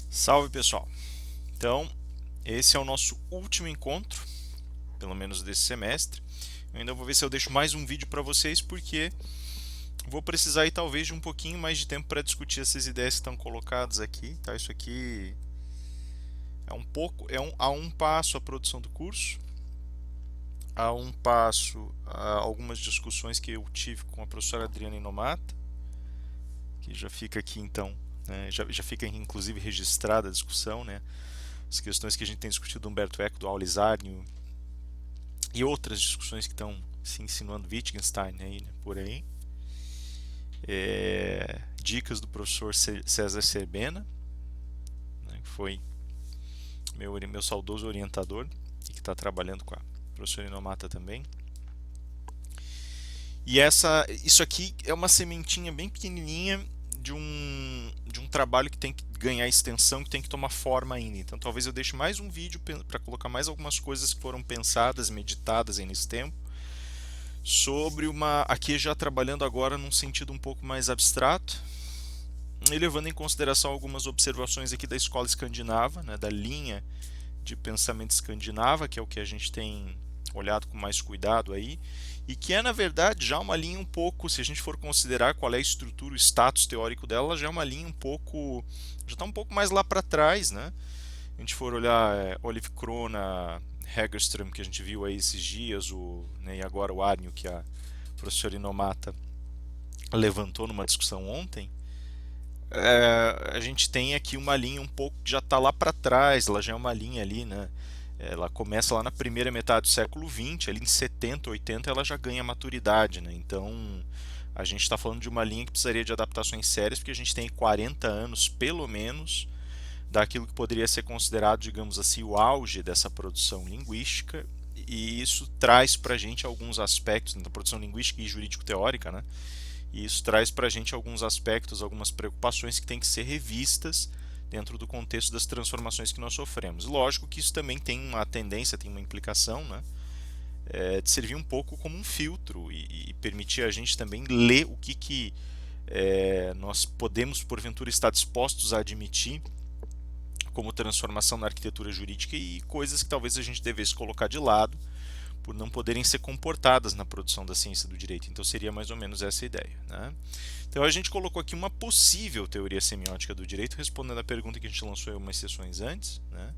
Salve pessoal! Então, esse é o nosso último encontro, pelo menos desse semestre. Eu ainda vou ver se eu deixo mais um vídeo para vocês, porque vou precisar aí talvez de um pouquinho mais de tempo para discutir essas ideias que estão colocadas aqui. Tá? Isso aqui a um passo a produção do curso, a um passo a algumas discussões que eu tive com a professora Adriana Inomata, que já fica aqui então, né, já fica inclusive registrada a discussão, né? As questões que a gente tem discutido do Humberto Eco, do Aulis Arnio e outras discussões que estão se insinuando Wittgenstein aí, né, por aí. Dicas do professor César Cerbena, né, que foi meu saudoso orientador e que está trabalhando com a professora Inomata também. E isso aqui é uma sementinha bem pequenininha de um trabalho que tem que ganhar extensão, que tem que tomar forma ainda. Então talvez eu deixe mais um vídeo para colocar mais algumas coisas que foram pensadas, meditadas aí nesse tempo, sobre aqui já trabalhando agora num sentido um pouco mais abstrato, e levando em consideração algumas observações aqui da escola escandinava, né, da linha de pensamento escandinava, que é o que a gente tem olhado com mais cuidado aí, e que é na verdade já uma linha um pouco, se a gente for considerar qual é a estrutura, o status teórico dela, já é uma linha um pouco, já está um pouco mais lá para trás, né? A gente for olhar Olive Krona, Hägerström, que a gente viu aí esses dias, né, e agora o Arnio, que a professora Inomata levantou numa discussão ontem, a gente tem aqui uma linha um pouco que já está lá para trás, ela já é uma linha ali, né? Ela começa lá na primeira metade do século XX, ali em 70, 80 ela já ganha maturidade, né? Então a gente está falando de uma linha que precisaria de adaptações sérias, porque a gente tem 40 anos, pelo menos, daquilo que poderia ser considerado, digamos assim, o auge dessa produção linguística, e isso traz para a gente alguns aspectos da produção linguística e jurídico-teórica, né? E isso traz para a gente alguns aspectos, algumas preocupações que têm que ser revistas dentro do contexto das transformações que nós sofremos. Lógico que isso também tem uma tendência, tem uma implicação, né, de servir um pouco como um filtro e permitir a gente também ler o que nós podemos, porventura, estar dispostos a admitir como transformação na arquitetura jurídica e coisas que talvez a gente devesse colocar de lado por não poderem ser comportadas na produção da ciência do direito. Então seria mais ou menos essa a ideia. Né? Então a gente colocou aqui uma possível teoria semiótica do direito, respondendo a pergunta que a gente lançou em algumas sessões antes, né?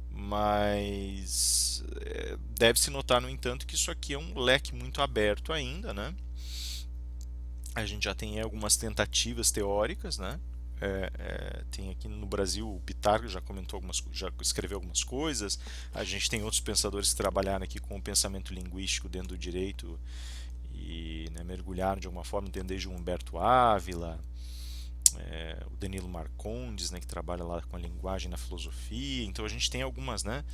Mas deve-se notar, no entanto, que isso aqui é um leque muito aberto ainda, né? A gente já tem algumas tentativas teóricas, né? Tem aqui no Brasil o Pitarco já comentou já escreveu algumas coisas. A gente tem outros pensadores que trabalharam aqui com o pensamento linguístico dentro do direito e, né, mergulharam de alguma forma, desde o Humberto Ávila, o Danilo Marcondes, né, que trabalha lá com a linguagem na filosofia. Então a gente tem algumas, né?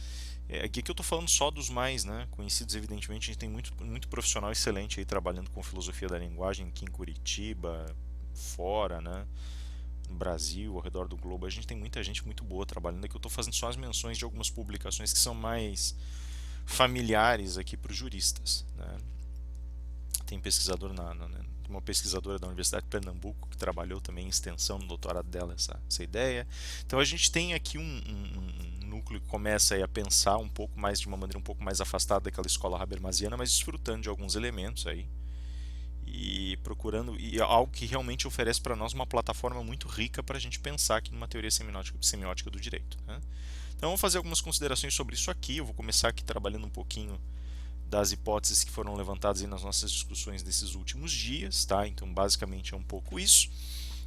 Aqui que eu estou falando só dos mais, né, conhecidos, evidentemente. A gente tem muito profissional excelente aí trabalhando com filosofia da linguagem aqui em Curitiba, fora, né? No Brasil, ao redor do globo. A gente tem muita gente muito boa trabalhando aqui. Eu estou fazendo só as menções de algumas publicações que são mais familiares aqui para os juristas. Né? Tem pesquisador uma pesquisadora da Universidade de Pernambuco que trabalhou também em extensão no doutorado dela essa ideia. Então a gente tem aqui um núcleo que começa a pensar um pouco mais de uma maneira um pouco mais afastada daquela escola habermasiana, mas desfrutando de alguns elementos aí e procurando algo que realmente oferece para nós uma plataforma muito rica para a gente pensar aqui numa teoria semiótica do direito. Né? Então vamos fazer algumas considerações sobre isso aqui. Eu vou começar aqui trabalhando um pouquinho das hipóteses que foram levantadas aí nas nossas discussões nesses últimos dias, tá? Então basicamente é um pouco isso.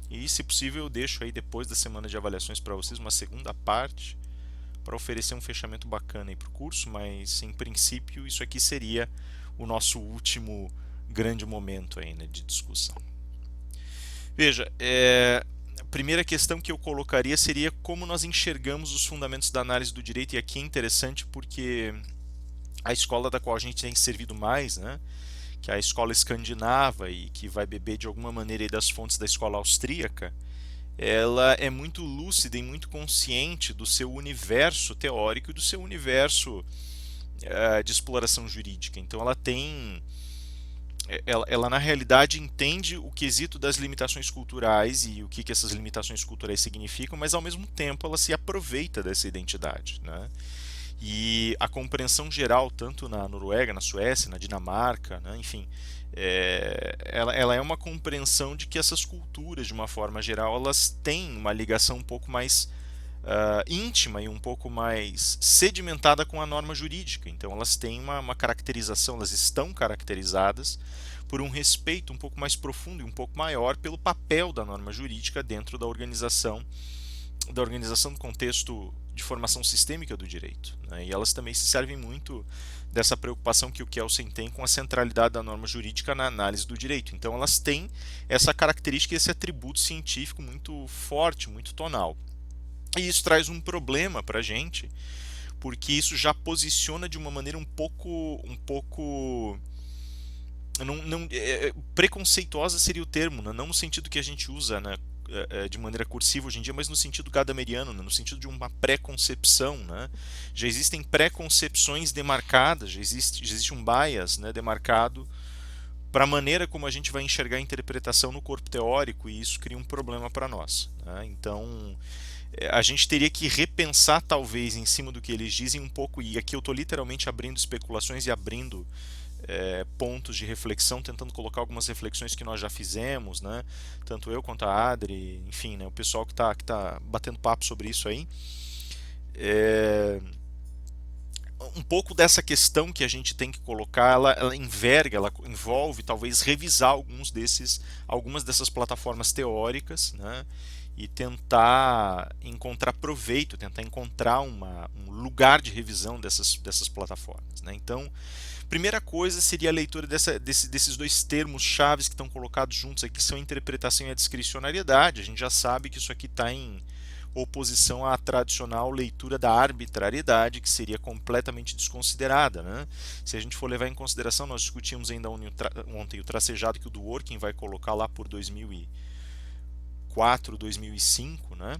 E se possível eu deixo aí depois da semana de avaliações para vocês uma segunda parte para oferecer um fechamento bacana aí para o curso, mas em princípio isso aqui seria o nosso último grande momento aí, né, de discussão. Veja, a primeira questão que eu colocaria seria como nós enxergamos os fundamentos da análise do direito, e aqui é interessante porque a escola da qual a gente tem servido mais, né, que é a escola escandinava e que vai beber de alguma maneira aí das fontes da escola austríaca, ela é muito lúcida e muito consciente do seu universo teórico e do seu universo de exploração jurídica. Então ela tem ela na realidade entende o quesito das limitações culturais e o que essas limitações culturais significam, mas ao mesmo tempo ela se aproveita dessa identidade, né? E a compreensão geral, tanto na Noruega, na Suécia, na Dinamarca, né, enfim, ela é uma compreensão de que essas culturas, de uma forma geral, elas têm uma ligação um pouco mais íntima e um pouco mais sedimentada com a norma jurídica. Então, elas têm uma caracterização, elas estão caracterizadas por um respeito um pouco mais profundo e um pouco maior pelo papel da norma jurídica dentro da organização do contexto de formação sistêmica do direito, né? E elas também se servem muito dessa preocupação que o Kelsen tem com a centralidade da norma jurídica na análise do direito. Então elas têm essa característica, esse atributo científico muito forte, muito tonal. E isso traz um problema para a gente, porque isso já posiciona de uma maneira um pouco preconceituosa seria o termo, né? Não no sentido que a gente usa, né, de maneira cursiva hoje em dia, mas no sentido gadameriano, né, no sentido de uma pré-concepção, né? Já existem pré-concepções demarcadas, já existe um bias, né, demarcado para a maneira como a gente vai enxergar a interpretação no corpo teórico, e isso cria um problema para nós, né? Então a gente teria que repensar talvez em cima do que eles dizem um pouco, e aqui eu estou literalmente abrindo especulações e abrindo pontos de reflexão, tentando colocar algumas reflexões que nós já fizemos, né? Tanto eu quanto a Adri, enfim, né? O pessoal que tá batendo papo sobre isso aí. É, um pouco dessa questão que a gente tem que colocar, ela enverga, ela envolve talvez revisar algumas dessas plataformas teóricas, né? E tentar encontrar proveito, tentar encontrar um lugar de revisão dessas plataformas, né? Então, primeira coisa seria a leitura desses dois termos chaves que estão colocados juntos aqui, que são a interpretação e a discricionariedade. A gente já sabe que isso aqui está em oposição à tradicional leitura da arbitrariedade, que seria completamente desconsiderada, né? Se a gente for levar em consideração, nós discutimos ainda ontem o tracejado que o Dworkin vai colocar lá por 2004, 2005, né?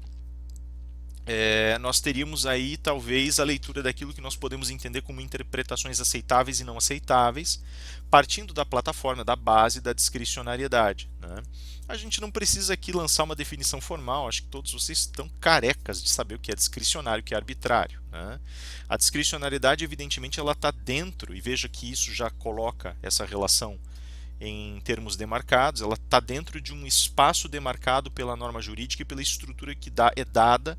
Nós teríamos aí talvez a leitura daquilo que nós podemos entender como interpretações aceitáveis e não aceitáveis, partindo da plataforma, da base da discricionariedade, né? A gente não precisa aqui lançar uma definição formal, acho que todos vocês estão carecas de saber o que é discricionário e o que é arbitrário, né? A discricionariedade, evidentemente, ela está dentro, e veja que isso já coloca essa relação em termos demarcados, ela está dentro de um espaço demarcado pela norma jurídica e pela estrutura que é dada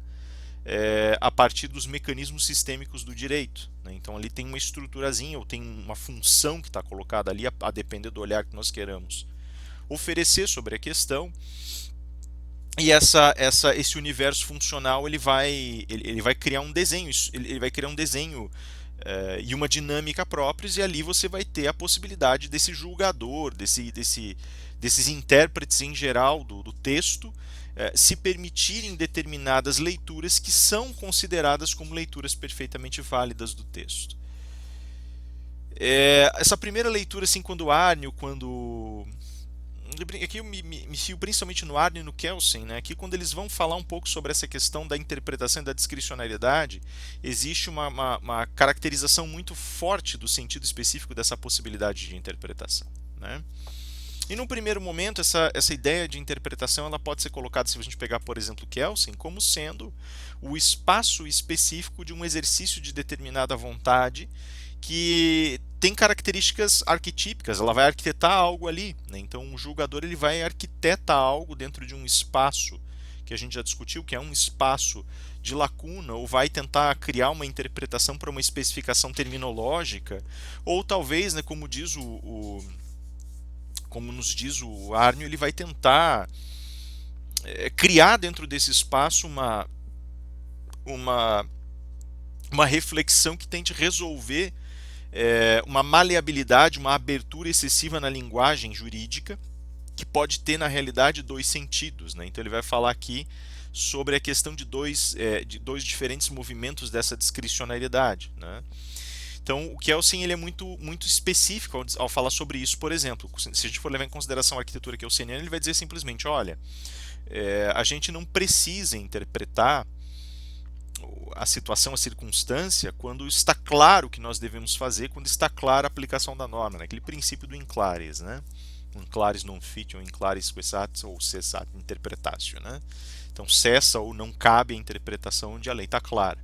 a partir dos mecanismos sistêmicos do direito, né? Então ali tem uma estruturazinha ou tem uma função que está colocada ali a depender do olhar que nós queramos oferecer sobre a questão, e esse universo funcional ele vai criar um desenho, ele vai criar um desenho e uma dinâmica próprios, e ali você vai ter a possibilidade desse julgador, desses intérpretes em geral do texto se permitirem determinadas leituras que são consideradas como leituras perfeitamente válidas do texto. Essa primeira leitura, assim, quando aqui eu me fio principalmente no Arne e no Kelsen, né? Aqui quando eles vão falar um pouco sobre essa questão da interpretação e da discricionariedade, existe uma caracterização muito forte do sentido específico dessa possibilidade de interpretação, né? E num primeiro momento, essa ideia de interpretação ela pode ser colocada, se a gente pegar, por exemplo, Kelsen, como sendo o espaço específico de um exercício de determinada vontade que tem características arquetípicas, ela vai arquitetar algo ali, né? Então, o julgador ele vai arquitetar algo dentro de um espaço que a gente já discutiu, que é um espaço de lacuna, ou vai tentar criar uma interpretação para uma especificação terminológica, ou talvez, né, como nos diz o Arnio, ele vai tentar criar dentro desse espaço uma, uma reflexão que tente resolver uma maleabilidade, uma abertura excessiva na linguagem jurídica, que pode ter na realidade dois sentidos, né? Então ele vai falar aqui sobre a questão de dois diferentes movimentos dessa discricionariedade, né? Então, o Kelsen ele é muito específico ao falar sobre isso. Por exemplo, se a gente for levar em consideração a arquitetura kelseniana, ele vai dizer simplesmente, olha, a gente não precisa interpretar a situação, a circunstância, quando está claro o que nós devemos fazer, quando está clara a aplicação da norma, né? Aquele princípio do in claris, né? In claris non fit, ou in claris quaesat, ou cessat interpretatio, né? Então cessa ou não cabe a interpretação onde a lei está clara.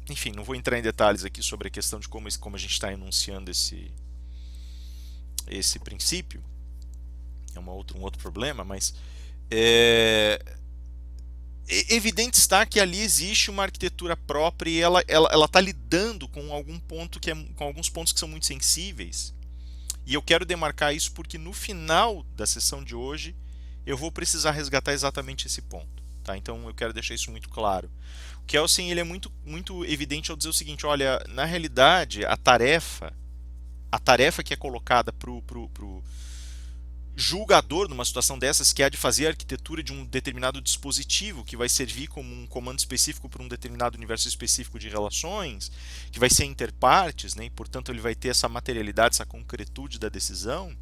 Enfim, não vou entrar em detalhes aqui sobre a questão de como a gente está enunciando esse princípio, é um outro problema, mas evidente está que ali existe uma arquitetura própria e ela está lidando com com alguns pontos que são muito sensíveis. E eu quero demarcar isso porque no final da sessão de hoje eu vou precisar resgatar exatamente esse ponto. Tá? Então eu quero deixar isso muito claro. O Kelsen ele é muito evidente ao dizer o seguinte: olha, na realidade a tarefa que é colocada para o julgador numa situação dessas, que é a de fazer a arquitetura de um determinado dispositivo que vai servir como um comando específico para um determinado universo específico de relações, que vai ser interpartes, né, e portanto ele vai ter essa materialidade, essa concretude da decisão.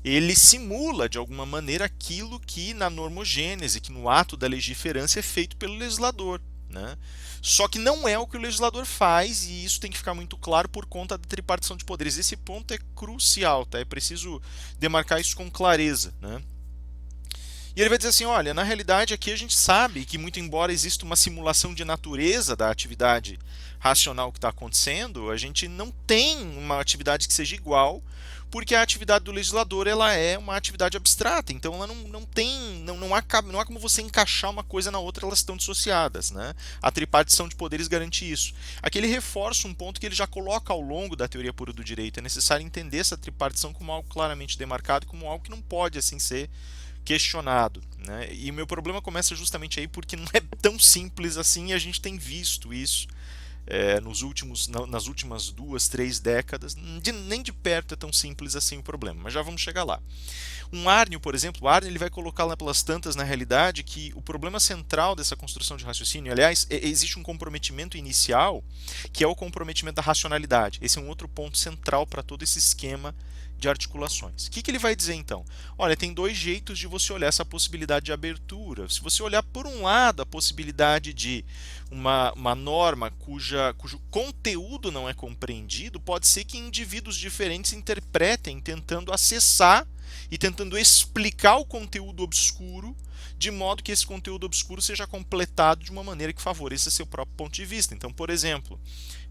Ele simula de alguma maneira aquilo que na normogênese, que no ato da legiferância é feito pelo legislador, né? Só que não é o que o legislador faz, e isso tem que ficar muito claro por conta da tripartição de poderes. Esse ponto é crucial, tá? É preciso demarcar isso com clareza, né? E ele vai dizer assim, olha, na realidade aqui a gente sabe que muito embora exista uma simulação de natureza da atividade racional que está acontecendo, a gente não tem uma atividade que seja igual, porque a atividade do legislador ela é uma atividade abstrata, então ela não há como você encaixar uma coisa na outra, elas estão dissociadas, né? A tripartição de poderes garante isso. Aqui ele reforça um ponto que ele já coloca ao longo da teoria pura do direito, é necessário entender essa tripartição como algo claramente demarcado, como algo que não pode assim ser questionado, né? E o meu problema começa justamente aí porque não é tão simples assim e a gente tem visto isso nas últimas 2, 3 décadas. Nem de perto é tão simples assim o problema, mas já vamos chegar lá. Um Arnio, por exemplo, o Arnio ele vai colocar lá pelas tantas na realidade que o problema central dessa construção de raciocínio, aliás, existe um comprometimento inicial que é o comprometimento da racionalidade. Esse é um outro ponto central para todo esse esquema de articulações. O que ele vai dizer então? Olha, tem dois jeitos de você olhar essa possibilidade de abertura. Se você olhar por um lado a possibilidade de uma norma cujo conteúdo não é compreendido, pode ser que indivíduos diferentes interpretem tentando acessar e tentando explicar o conteúdo obscuro, de modo que esse conteúdo obscuro seja completado de uma maneira que favoreça seu próprio ponto de vista. Então, por exemplo,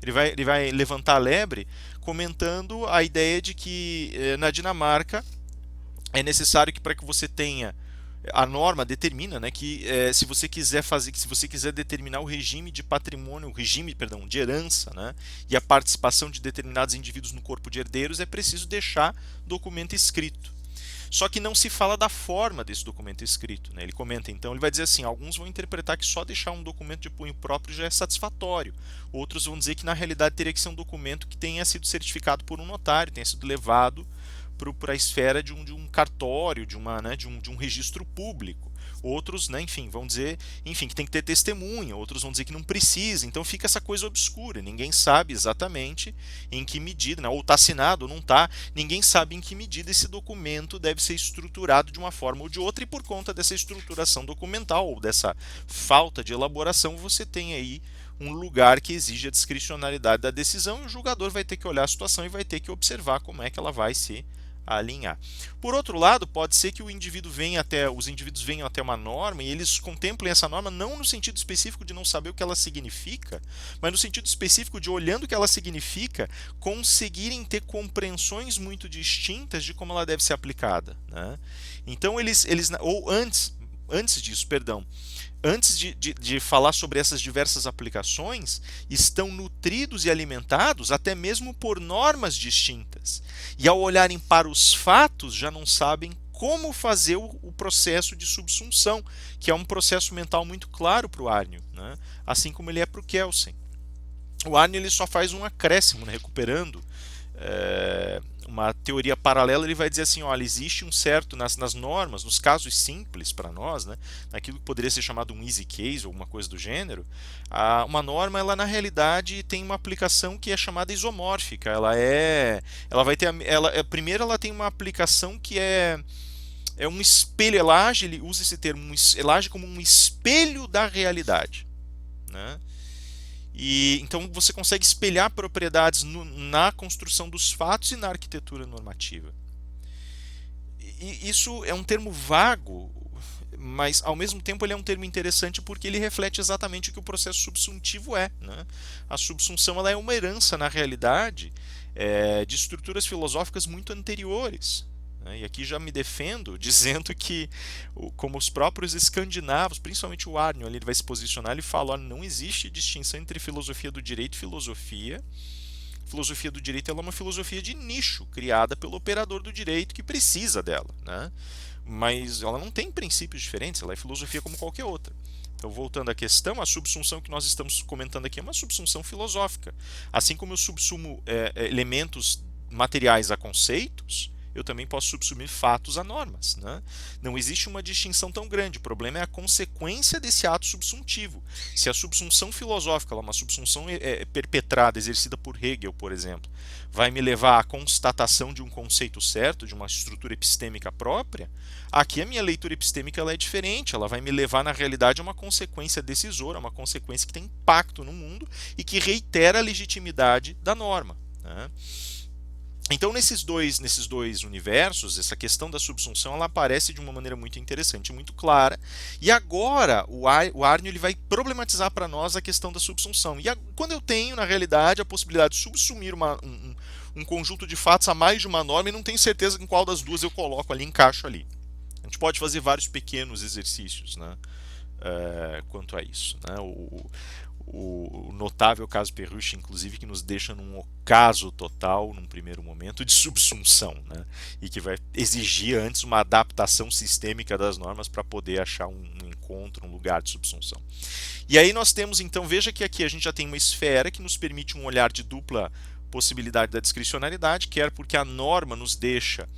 ele vai levantar a lebre comentando a ideia de que na Dinamarca é necessário que para que você tenha a norma determina, né, que se você quiser determinar o regime de patrimônio, de herança, né, e a participação de determinados indivíduos no corpo de herdeiros, é preciso deixar documento escrito. Só que não se fala da forma desse documento escrito, né? Ele comenta, então, ele vai dizer assim, alguns vão interpretar que só deixar um documento de punho próprio já é satisfatório. Outros vão dizer que na realidade teria que ser um documento que tenha sido certificado por um notário, tenha sido levado para a esfera de um cartório, de um registro público. Outros, né, enfim, vão dizer que tem que ter testemunha, outros vão dizer que não precisa, então fica essa coisa obscura, ninguém sabe exatamente em que medida, né, ou está assinado ou não está, ninguém sabe em que medida esse documento deve ser estruturado de uma forma ou de outra, e por conta dessa estruturação documental ou dessa falta de elaboração, você tem aí um lugar que exige a discricionalidade da decisão, e o julgador vai ter que olhar a situação e vai ter que observar como é que ela vai se alinhar. Por outro lado, pode ser que os indivíduos venham até uma norma e eles contemplem essa norma não no sentido específico de não saber o que ela significa, mas no sentido específico de, olhando o que ela significa, conseguirem ter compreensões muito distintas de como ela deve ser aplicada, né? Então antes disso, perdão, antes de falar sobre essas diversas aplicações, estão nutridos e alimentados até mesmo por normas distintas. E ao olharem para os fatos, já não sabem como fazer o processo de subsunção, que é um processo mental muito claro para o Arnio, né? Assim como ele é para o Kelsen. O Arnio ele só faz um acréscimo, né? Recuperando uma teoria paralela, ele vai dizer assim, olha, existe um certo, nas normas, nos casos simples para nós, né, naquilo que poderia ser chamado um easy case ou alguma coisa do gênero, uma norma, ela na realidade tem uma aplicação que é chamada isomórfica. Primeiro ela tem uma aplicação que é é um espelho, ela age, ele usa esse termo, ela age como um espelho da realidade, né? E então você consegue espelhar propriedades na construção dos fatos e na arquitetura normativa. E isso é um termo vago, mas ao mesmo tempo ele é um termo interessante porque ele reflete exatamente o que o processo subsuntivo é, né? A subsunção ela é uma herança, na realidade, de estruturas filosóficas muito anteriores. Né? E aqui já me defendo dizendo que, como os próprios escandinavos, principalmente o Arnion, ele vai se posicionar, ele fala: olha, não existe distinção entre filosofia do direito e filosofia. Filosofia do direito ela é uma filosofia de nicho, criada pelo operador do direito que precisa dela, né? Mas ela não tem princípios diferentes, ela é filosofia como qualquer outra. Então, voltando à questão, a subsunção que nós estamos comentando aqui é uma subsunção filosófica. Assim como eu subsumo elementos materiais a conceitos, eu também posso subsumir fatos a normas. Né? Não existe uma distinção tão grande, o problema é a consequência desse ato subsuntivo. Se a subsunção filosófica, ela é uma subsunção perpetrada, exercida por Hegel, por exemplo, vai me levar à constatação de um conceito certo, de uma estrutura epistêmica própria, aqui a minha leitura epistêmica ela é diferente, ela vai me levar na realidade a uma consequência decisora, uma consequência que tem impacto no mundo e que reitera a legitimidade da norma. Né? Então, nesses dois universos, essa questão da subsunção ela aparece de uma maneira muito interessante, muito clara. E agora o Arnion ele vai problematizar para nós a questão da subsunção. Quando eu tenho, na realidade, a possibilidade de subsumir um conjunto de fatos a mais de uma norma e não tenho certeza em qual das duas eu coloco ali, encaixo ali. A gente pode fazer vários pequenos exercícios, né, quanto a isso. Né? O notável caso Perrucci, inclusive, que nos deixa num ocaso total, num primeiro momento, de subsunção, né? E que vai exigir antes uma adaptação sistêmica das normas para poder achar um encontro, um lugar de subsunção. E aí nós temos, então, veja que aqui a gente já tem uma esfera que nos permite um olhar de dupla possibilidade da discricionariedade, quer porque a norma nos deixa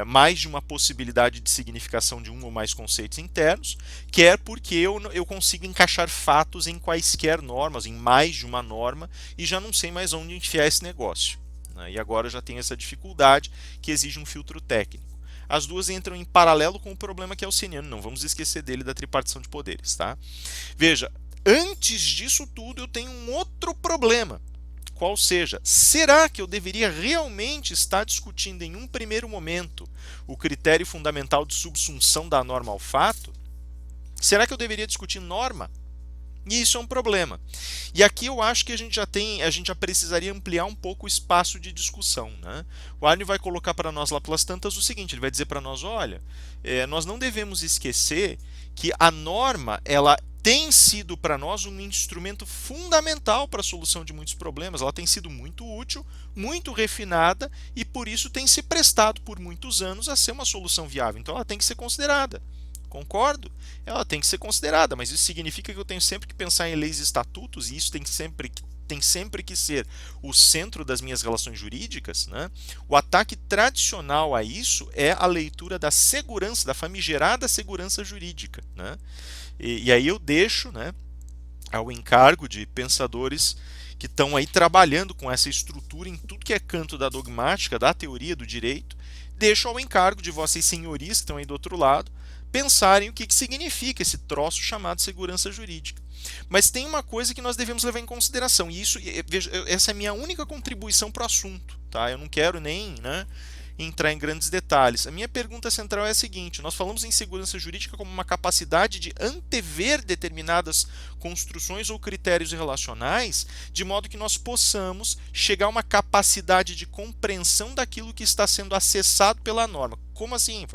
mais de uma possibilidade de significação de um ou mais conceitos internos, quer porque eu consigo encaixar fatos em quaisquer normas, em mais de uma norma, e já não sei mais onde enfiar esse negócio. Né? E agora eu já tenho essa dificuldade que exige um filtro técnico. As duas entram em paralelo com o problema que é o seniano, não vamos esquecer dele da tripartição de poderes. Tá? Veja, antes disso tudo eu tenho um outro problema. Qual seja, será que eu deveria realmente estar discutindo em um primeiro momento o critério fundamental de subsunção da norma ao fato? Será que eu deveria discutir norma? E isso é um problema. E aqui eu acho que a gente já precisaria ampliar um pouco o espaço de discussão. Né? O Arnion vai colocar para nós lá pelas tantas o seguinte, ele vai dizer para nós, olha, nós não devemos esquecer que a norma, ela tem sido para nós um instrumento fundamental para a solução de muitos problemas. Ela tem sido muito útil, muito refinada e por isso tem se prestado por muitos anos a ser uma solução viável. Então ela tem que ser considerada. Concordo? Ela tem que ser considerada, mas isso significa que eu tenho sempre que pensar em leis e estatutos e isso tem sempre que ser o centro das minhas relações jurídicas. Né? O ataque tradicional a isso é a leitura da segurança, da famigerada segurança jurídica. Né? E aí eu deixo, né, ao encargo de pensadores que estão aí trabalhando com essa estrutura em tudo que é canto da dogmática, da teoria do direito, deixo ao encargo de vocês senhorias que estão aí do outro lado, pensarem o que significa esse troço chamado segurança jurídica. Mas tem uma coisa que nós devemos levar em consideração, e isso, essa é a minha única contribuição para o assunto. Tá? Eu não quero nem entrar em grandes detalhes. A minha pergunta central é a seguinte: nós falamos em segurança jurídica como uma capacidade de antever determinadas construções ou critérios relacionais, de modo que nós possamos chegar a uma capacidade de compreensão daquilo que está sendo acessado pela norma. Como assim?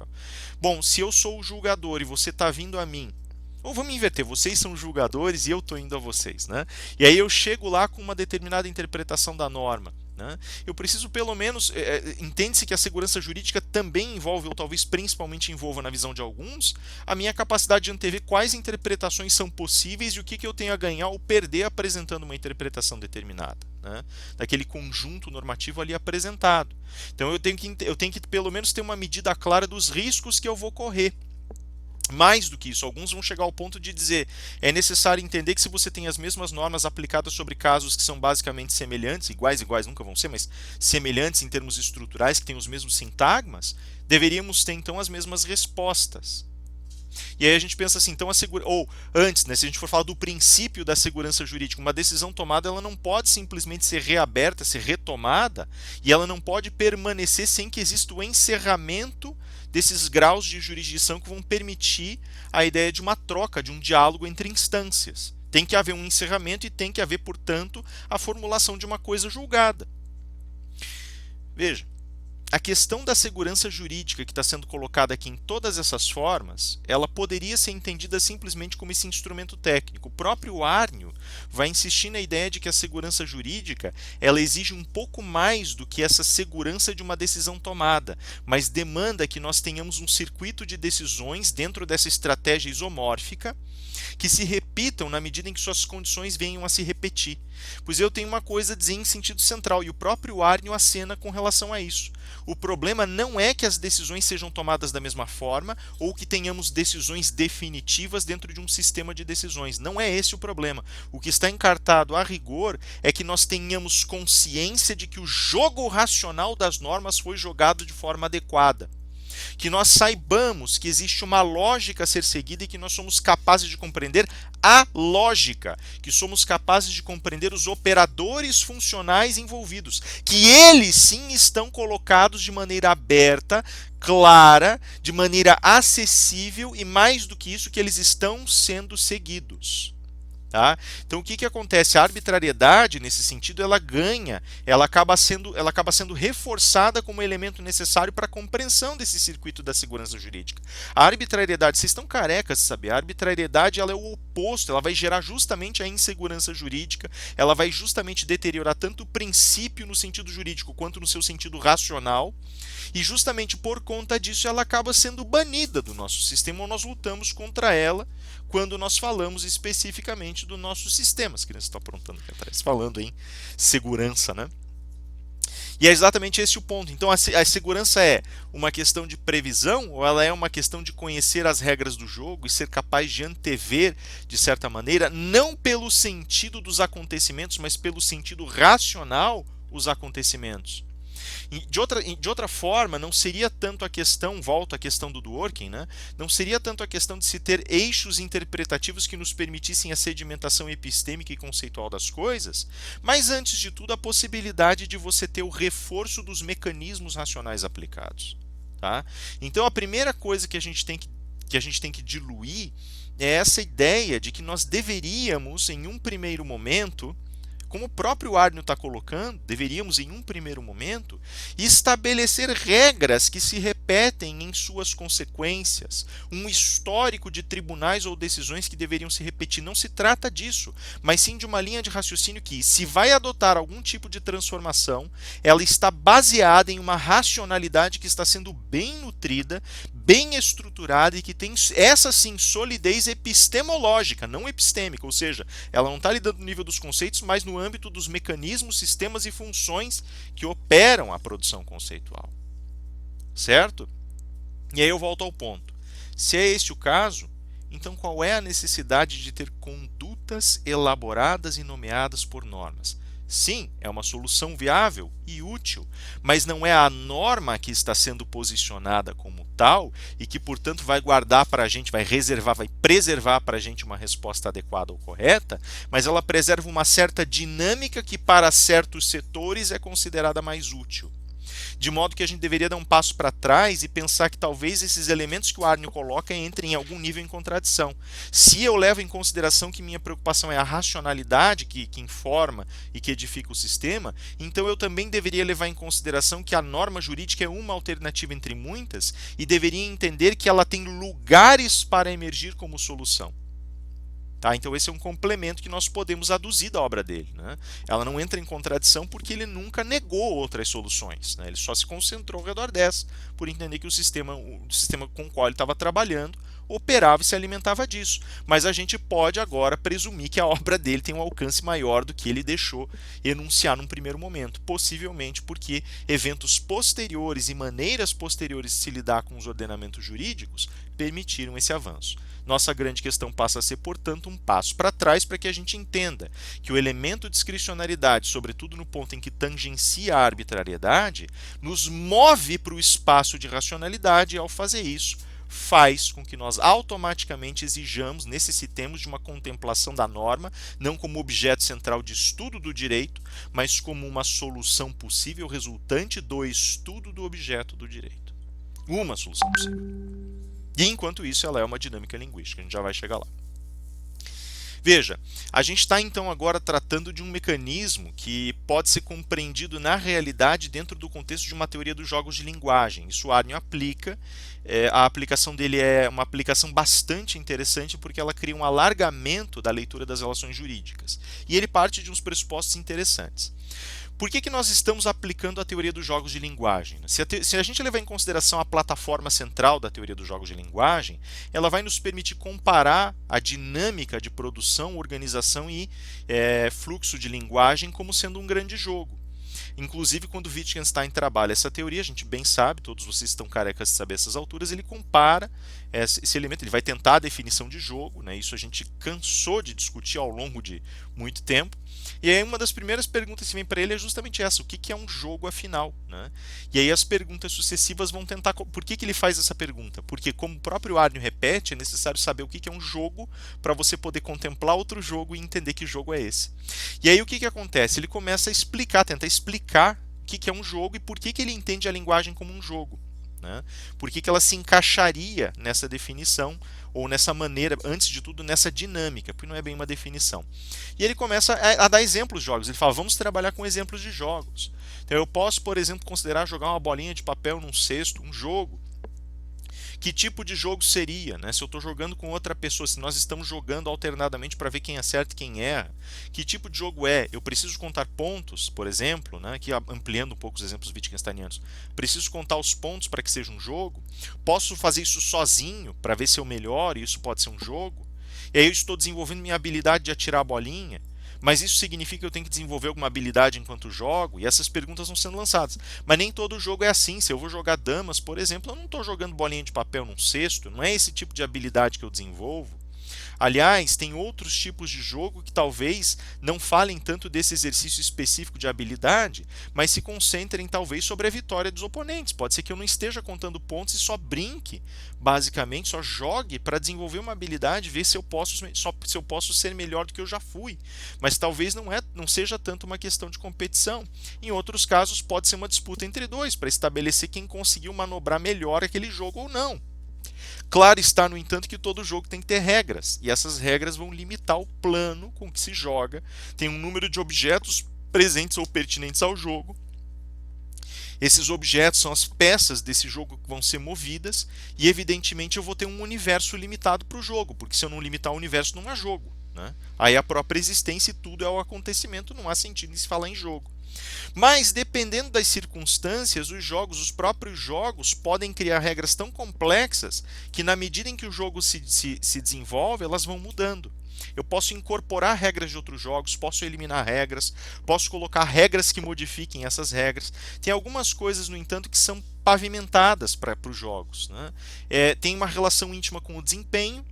Bom, se eu sou o julgador e você está vindo a mim, ou vamos inverter, vocês são julgadores e eu estou indo a vocês, né? E aí eu chego lá com uma determinada interpretação da norma. Né? Eu preciso pelo menos, entende-se que a segurança jurídica também envolve, ou talvez principalmente envolva na visão de alguns, a minha capacidade de antever quais interpretações são possíveis e o que eu tenho a ganhar ou perder apresentando uma interpretação determinada. Né? Daquele conjunto normativo ali apresentado. Então eu tenho que pelo menos ter uma medida clara dos riscos que eu vou correr. Mais do que isso, alguns vão chegar ao ponto de dizer é necessário entender que se você tem as mesmas normas aplicadas sobre casos que são basicamente semelhantes, iguais nunca vão ser, mas semelhantes em termos estruturais, que têm os mesmos sintagmas, deveríamos ter então as mesmas respostas. E aí a gente pensa assim, então ou antes, né, se a gente for falar do princípio da segurança jurídica, uma decisão tomada ela não pode simplesmente ser reaberta, ser retomada, e ela não pode permanecer sem que exista o encerramento desses graus de jurisdição que vão permitir a ideia de uma troca, de um diálogo entre instâncias. Tem que haver um encerramento e tem que haver, portanto, a formulação de uma coisa julgada. Veja, a questão da segurança jurídica que está sendo colocada aqui em todas essas formas, ela poderia ser entendida simplesmente como esse instrumento técnico. O próprio Arnio vai insistir na ideia de que a segurança jurídica ela exige um pouco mais do que essa segurança de uma decisão tomada, mas demanda que nós tenhamos um circuito de decisões dentro dessa estratégia isomórfica que se repitam na medida em que suas condições venham a se repetir. Pois eu tenho uma coisa a dizer em sentido central, e o próprio Arnio acena com relação a isso. O problema não é que as decisões sejam tomadas da mesma forma ou que tenhamos decisões definitivas dentro de um sistema de decisões. Não é esse o problema. O que está encartado a rigor é que nós tenhamos consciência de que o jogo racional das normas foi jogado de forma adequada. Que nós saibamos que existe uma lógica a ser seguida e que nós somos capazes de compreender a lógica, que somos capazes de compreender os operadores funcionais envolvidos, que eles sim estão colocados de maneira aberta, clara, de maneira acessível e mais do que isso, que eles estão sendo seguidos. Tá? Então o que acontece? A arbitrariedade, nesse sentido, ela ganha, ela acaba sendo reforçada como elemento necessário para a compreensão desse circuito da segurança jurídica. A arbitrariedade, vocês estão carecas de saber, a arbitrariedade ela é o oposto, ela vai gerar justamente a insegurança jurídica, ela vai justamente deteriorar tanto o princípio no sentido jurídico quanto no seu sentido racional, e justamente por conta disso ela acaba sendo banida do nosso sistema, ou nós lutamos contra ela quando nós falamos especificamente do nosso sistema. As crianças estão aprontando aqui atrás, falando em segurança, né? E é exatamente esse o ponto. Então, a segurança é uma questão de previsão ou ela é uma questão de conhecer as regras do jogo e ser capaz de antever, de certa maneira, não pelo sentido dos acontecimentos, mas pelo sentido racional, os acontecimentos. De outra forma, não seria tanto a questão, volto à questão do Dworkin, né? Não seria tanto a questão de se ter eixos interpretativos que nos permitissem a sedimentação epistêmica e conceitual das coisas, mas antes de tudo a possibilidade de você ter o reforço dos mecanismos racionais aplicados. Tá? Então a primeira coisa que a gente tem que diluir é essa ideia de que nós deveríamos, em um primeiro momento, como o próprio Arnio está colocando, deveríamos, em um primeiro momento, estabelecer regras que se repetem em suas consequências, um histórico de tribunais ou decisões que deveriam se repetir. Não se trata disso, mas sim de uma linha de raciocínio que, se vai adotar algum tipo de transformação, ela está baseada em uma racionalidade que está sendo bem nutrida, bem estruturada e que tem, essa sim, solidez epistemológica, não epistêmica, ou seja, ela não está lidando no nível dos conceitos, mas no âmbito dos mecanismos, sistemas e funções que operam a produção conceitual. Certo? E aí eu volto ao ponto. Se é este o caso, então qual é a necessidade de ter condutas elaboradas e nomeadas por normas? Sim, é uma solução viável e útil, mas não é a norma que está sendo posicionada como tal e que, portanto, vai guardar para a gente, vai preservar para a gente uma resposta adequada ou correta, mas ela preserva uma certa dinâmica que, para certos setores, é considerada mais útil. De modo que a gente deveria dar um passo para trás e pensar que talvez esses elementos que o Arnio coloca entrem em algum nível em contradição. Se eu levo em consideração que minha preocupação é a racionalidade que informa e que edifica o sistema, então eu também deveria levar em consideração que a norma jurídica é uma alternativa entre muitas e deveria entender que ela tem lugares para emergir como solução. Tá? Então esse é um complemento que nós podemos aduzir da obra dele. Né? Ela não entra em contradição porque ele nunca negou outras soluções. Né? Ele só se concentrou ao redor dessa, por entender que o sistema com o qual ele estava trabalhando operava e se alimentava disso. Mas a gente pode agora presumir que a obra dele tem um alcance maior do que ele deixou enunciar num primeiro momento. Possivelmente porque eventos posteriores e maneiras posteriores de se lidar com os ordenamentos jurídicos permitiram esse avanço. Nossa grande questão passa a ser, portanto, um passo para trás para que a gente entenda que o elemento discricionariedade, sobretudo no ponto em que tangencia a arbitrariedade, nos move para o espaço de racionalidade e, ao fazer isso, faz com que nós automaticamente exijamos, necessitemos de uma contemplação da norma, não como objeto central de estudo do direito, mas como uma solução possível resultante do estudo do objeto do direito. Uma solução possível. E enquanto isso, ela é uma dinâmica linguística, a gente já vai chegar lá. Veja, a gente está então agora tratando de um mecanismo que pode ser compreendido na realidade dentro do contexto de uma teoria dos jogos de linguagem. Isso o Arnio aplica. A aplicação dele é uma aplicação bastante interessante porque ela cria um alargamento da leitura das relações jurídicas. E ele parte de uns pressupostos interessantes. Por que nós estamos aplicando a teoria dos jogos de linguagem? Se a gente levar em consideração a plataforma central da teoria dos jogos de linguagem, ela vai nos permitir comparar a dinâmica de produção, organização e fluxo de linguagem como sendo um grande jogo. Inclusive, quando Wittgenstein trabalha essa teoria, a gente bem sabe, todos vocês estão carecas de saber essas alturas, ele compara esse elemento, ele vai tentar a definição de jogo, né? Isso a gente cansou de discutir ao longo de muito tempo. E aí uma das primeiras perguntas que vem para ele é justamente essa, o que é um jogo afinal? Né? E aí as perguntas sucessivas vão tentar... Por que ele faz essa pergunta? Porque, como o próprio Arnio repete, é necessário saber o que é um jogo para você poder contemplar outro jogo e entender que jogo é esse. E aí o que acontece? Ele começa a explicar, tentar explicar o que é um jogo e por que ele entende a linguagem como um jogo. Né? Por que ela se encaixaria nessa definição ou nessa maneira, antes de tudo, nessa dinâmica, porque não é bem uma definição. E ele começa a dar exemplos de jogos. Ele fala, vamos trabalhar com exemplos de jogos. Então eu posso, por exemplo, considerar jogar uma bolinha de papel num cesto, um jogo. Que tipo de jogo seria? Né? Se eu estou jogando com outra pessoa, se nós estamos jogando alternadamente para ver quem acerta e quem erra, que tipo de jogo é? Eu preciso contar pontos, por exemplo, né? Aqui ampliando um pouco os exemplos wittgensteinianos, preciso contar os pontos para que seja um jogo? Posso fazer isso sozinho para ver se eu melhoro e isso pode ser um jogo? E aí eu estou desenvolvendo minha habilidade de atirar a bolinha, mas isso significa que eu tenho que desenvolver alguma habilidade enquanto jogo? E essas perguntas vão sendo lançadas. Mas nem todo jogo é assim. Se eu vou jogar damas, por exemplo, eu não estou jogando bolinha de papel num cesto. Não é esse tipo de habilidade que eu desenvolvo. Aliás, tem outros tipos de jogo que talvez não falem tanto desse exercício específico de habilidade, mas se concentrem talvez sobre a vitória dos oponentes. Pode ser que eu não esteja contando pontos e só brinque, basicamente, só jogue para desenvolver uma habilidade, ver se eu posso ser melhor do que eu já fui. Mas talvez não seja tanto uma questão de competição. Em outros casos, pode ser uma disputa entre dois, para estabelecer quem conseguiu manobrar melhor aquele jogo ou não. Claro está, no entanto, que todo jogo tem que ter regras, e essas regras vão limitar o plano com que se joga, tem um número de objetos presentes ou pertinentes ao jogo. Esses objetos são as peças desse jogo que vão ser movidas, e evidentemente eu vou ter um universo limitado para o jogo, porque se eu não limitar o universo não há jogo. Né? Aí a própria existência e tudo é o acontecimento, não há sentido em se falar em jogo. Mas, dependendo das circunstâncias, os próprios jogos podem criar regras tão complexas que, na medida em que o jogo se desenvolve, elas vão mudando. Eu posso incorporar regras de outros jogos, posso eliminar regras, posso colocar regras que modifiquem essas regras. Tem algumas coisas, no entanto, que são pavimentadas para os jogos. Né? Tem uma relação íntima com o desempenho,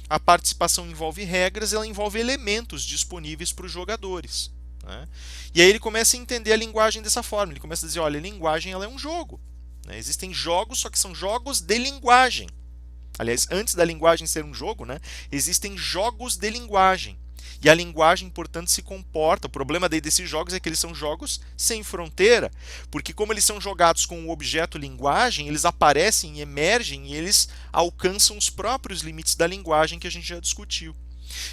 a participação envolve regras, ela envolve elementos disponíveis para os jogadores. Né? E aí ele começa a entender a linguagem dessa forma. Ele começa a dizer, olha, a linguagem ela é um jogo. Né? Existem jogos, só que são jogos de linguagem. Aliás, antes da linguagem ser um jogo, né, existem jogos de linguagem. E a linguagem, portanto, se comporta. O problema desses jogos é que eles são jogos sem fronteira, porque como eles são jogados com o objeto linguagem, eles aparecem e emergem e eles alcançam os próprios limites da linguagem que a gente já discutiu.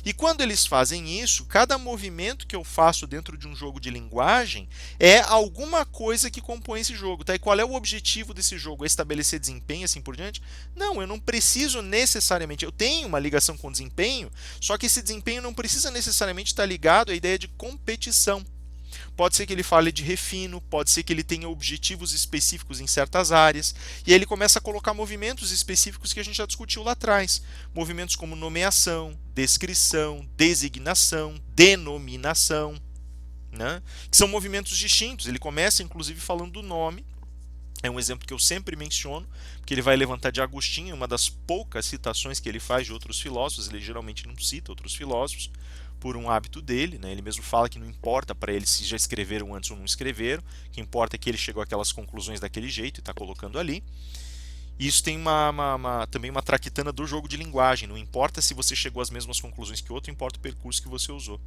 E quando eles fazem isso, cada movimento que eu faço dentro de um jogo de linguagem é alguma coisa que compõe esse jogo. Tá? E qual é o objetivo desse jogo? É estabelecer desempenho assim por diante? Não, eu não preciso necessariamente. Eu tenho uma ligação com desempenho, só que esse desempenho não precisa necessariamente estar ligado à ideia de competição. Pode ser que ele fale de refino, pode ser que ele tenha objetivos específicos em certas áreas, e aí ele começa a colocar movimentos específicos que a gente já discutiu lá atrás. Movimentos como nomeação, descrição, designação, denominação, né? Que são movimentos distintos. Ele começa, inclusive, falando do nome, É um exemplo que eu sempre menciono, porque ele vai levantar de Agostinho, uma das poucas citações que ele faz de outros filósofos. Ele geralmente não cita outros filósofos por um hábito dele, né? Ele mesmo fala que não importa para ele se já escreveram antes ou não escreveram, o que importa é que ele chegou àquelas conclusões daquele jeito e está colocando ali. E isso tem também uma traquitana do jogo de linguagem. Não importa se você chegou às mesmas conclusões que o outro, importa o percurso que você usou.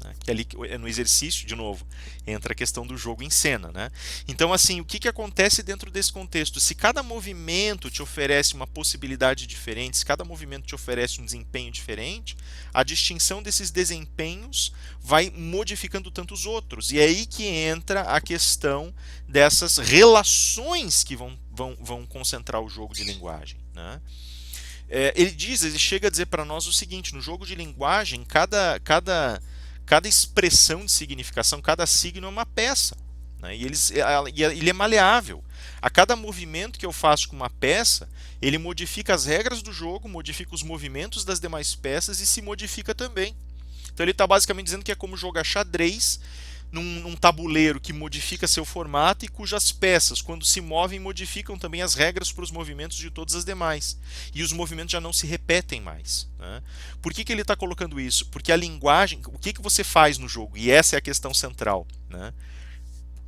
Né? Que ali no exercício, de novo, entra a questão do jogo em cena. Né? Então, assim, o que, que acontece dentro desse contexto? Se cada movimento te oferece uma possibilidade diferente, se cada movimento te oferece um desempenho diferente, a distinção desses desempenhos vai modificando tantos outros. E é aí que entra a questão dessas relações que vão concentrar o jogo de linguagem. Né? Ele chega a dizer para nós o seguinte: no jogo de linguagem, cada expressão de significação, cada signo é uma peça. Né? Ele é maleável. A cada movimento que eu faço com uma peça, ele modifica as regras do jogo, modifica os movimentos das demais peças e se modifica também. Então ele está basicamente dizendo que é como jogar xadrez num tabuleiro que modifica seu formato e cujas peças, quando se movem, modificam também as regras para os movimentos de todas as demais. E os movimentos já não se repetem mais. Né? Por que ele está colocando isso? Porque a linguagem, o que você faz no jogo? E essa é a questão central. Né?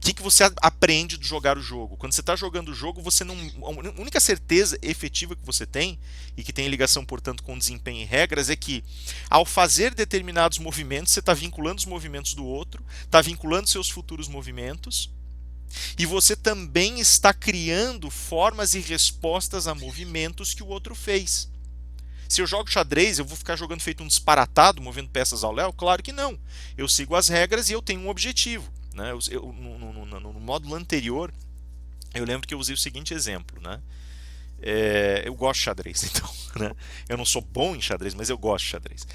O que você aprende de jogar o jogo? Quando você está jogando o jogo, você não. A única certeza efetiva que você tem, e que tem ligação, portanto, com desempenho e regras, é que ao fazer determinados movimentos, você está vinculando os movimentos do outro, está vinculando seus futuros movimentos, e você também está criando formas e respostas a movimentos que o outro fez. Se eu jogo xadrez, eu vou ficar jogando feito um disparatado, movendo peças ao léu? Claro que não. Eu sigo as regras e eu tenho um objetivo. Né? No módulo anterior, eu lembro que eu usei o seguinte exemplo. Né? Eu gosto de xadrez, então. Né? Eu não sou bom em xadrez, mas eu gosto de xadrez.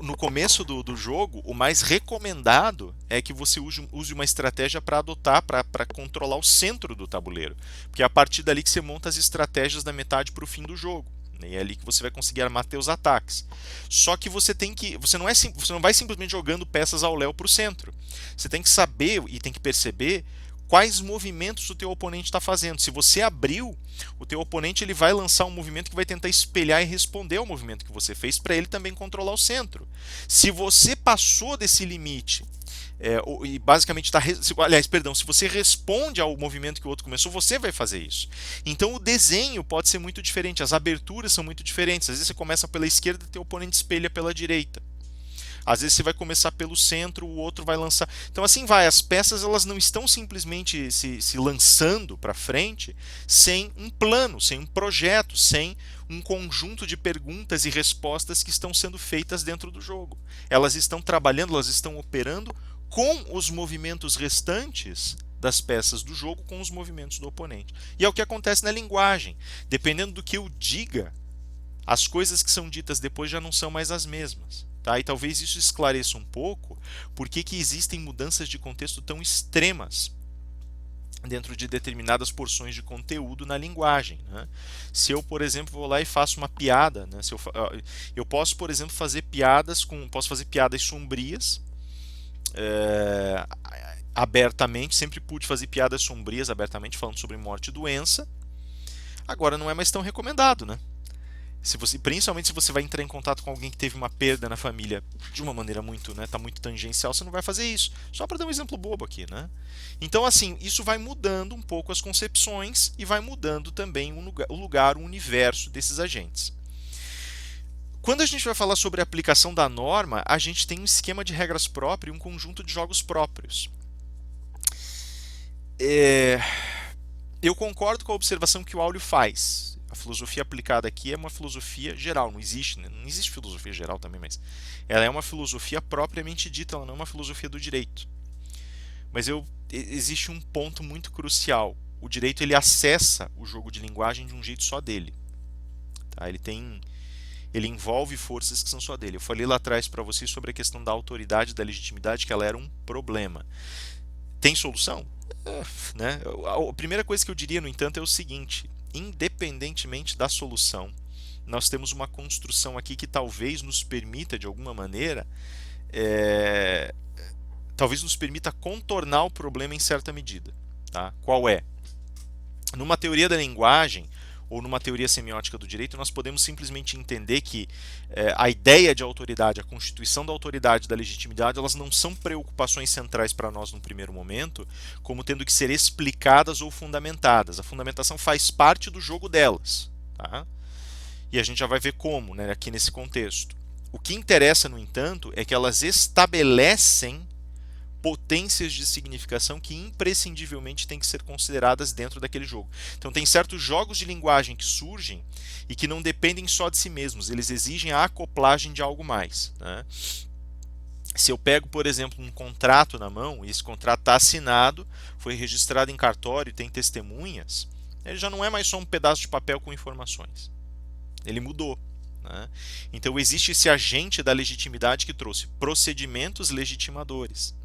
No começo do jogo, o mais recomendado é que você use uma estratégia para adotar, para controlar o centro do tabuleiro. Porque é a partir dali que você monta as estratégias da metade para o fim do jogo. E é ali que você vai conseguir armar teus ataques. Só que você tem que. Você não vai simplesmente jogando peças ao léu para o centro. Você tem que saber e tem que perceber quais movimentos o teu oponente está fazendo. Se você abriu, o teu oponente ele vai lançar um movimento que vai tentar espelhar e responder ao movimento que você fez para ele também controlar o centro. Se você passou desse limite e basicamente está. Aliás, perdão, se você responde ao movimento que o outro começou, você vai fazer isso. Então o desenho pode ser muito diferente, as aberturas são muito diferentes. Às vezes você começa pela esquerda e teu oponente espelha pela direita. Às vezes você vai começar pelo centro, o outro vai lançar. Então assim vai, as peças elas não estão simplesmente se lançando para frente sem um plano, sem um projeto, sem um conjunto de perguntas e respostas que estão sendo feitas dentro do jogo. Elas estão trabalhando, elas estão operando com os movimentos restantes das peças do jogo com os movimentos do oponente. E é o que acontece na linguagem. Dependendo do que eu diga, as coisas que são ditas depois já não são mais as mesmas. Tá? E talvez isso esclareça um pouco por que existem mudanças de contexto tão extremas dentro de determinadas porções de conteúdo na linguagem. Né? Se eu, por exemplo, vou lá e faço uma piada, né? Eu posso, por exemplo, fazer piadas sombrias, abertamente, sempre pude fazer piadas sombrias abertamente, falando sobre morte e doença. Agora não é mais tão recomendado, né? Principalmente se você vai entrar em contato com alguém que teve uma perda na família de uma maneira muito, né, tá muito tangencial, você não vai fazer isso. Só para dar um exemplo bobo aqui, né? Então, assim, isso vai mudando um pouco as concepções e vai mudando também o lugar, o universo desses agentes. Quando a gente vai falar sobre a aplicação da norma, a gente tem um esquema de regras próprio e um conjunto de jogos próprios. Eu concordo com a observação que o Aurélio faz. A filosofia aplicada aqui é uma filosofia geral, não existe filosofia geral também, mas ela é uma filosofia propriamente dita, ela não é uma filosofia do direito. Mas existe um ponto muito crucial. O direito ele acessa o jogo de linguagem de um jeito só dele. Tá? Ele envolve forças que são só dele. Eu falei lá atrás para vocês sobre a questão da autoridade e da legitimidade, que ela era um problema. Tem solução? Né? A primeira coisa que eu diria, no entanto, é o seguinte: independentemente da solução, nós temos uma construção aqui que talvez nos permita, de alguma maneira, talvez nos permita contornar o problema em certa medida. Tá? Qual é? Numa teoria da linguagem ou numa teoria semiótica do direito, nós podemos simplesmente entender que a ideia de autoridade, a constituição da autoridade, da legitimidade, elas não são preocupações centrais para nós no primeiro momento, como tendo que ser explicadas ou fundamentadas. A fundamentação faz parte do jogo delas, tá? E a gente já vai ver como, né, aqui nesse contexto. O que interessa, no entanto, é que elas estabelecem potências de significação que imprescindivelmente têm que ser consideradas dentro daquele jogo. Então tem certos jogos de linguagem que surgem e que não dependem só de si mesmos, eles exigem a acoplagem de algo mais, né? Se eu pego, por exemplo, um contrato na mão, e esse contrato está assinado, foi registrado em cartório e tem testemunhas, ele já não é mais só um pedaço de papel com informações. Ele mudou, né? Então existe esse agente da legitimidade que trouxe procedimentos legitimadores.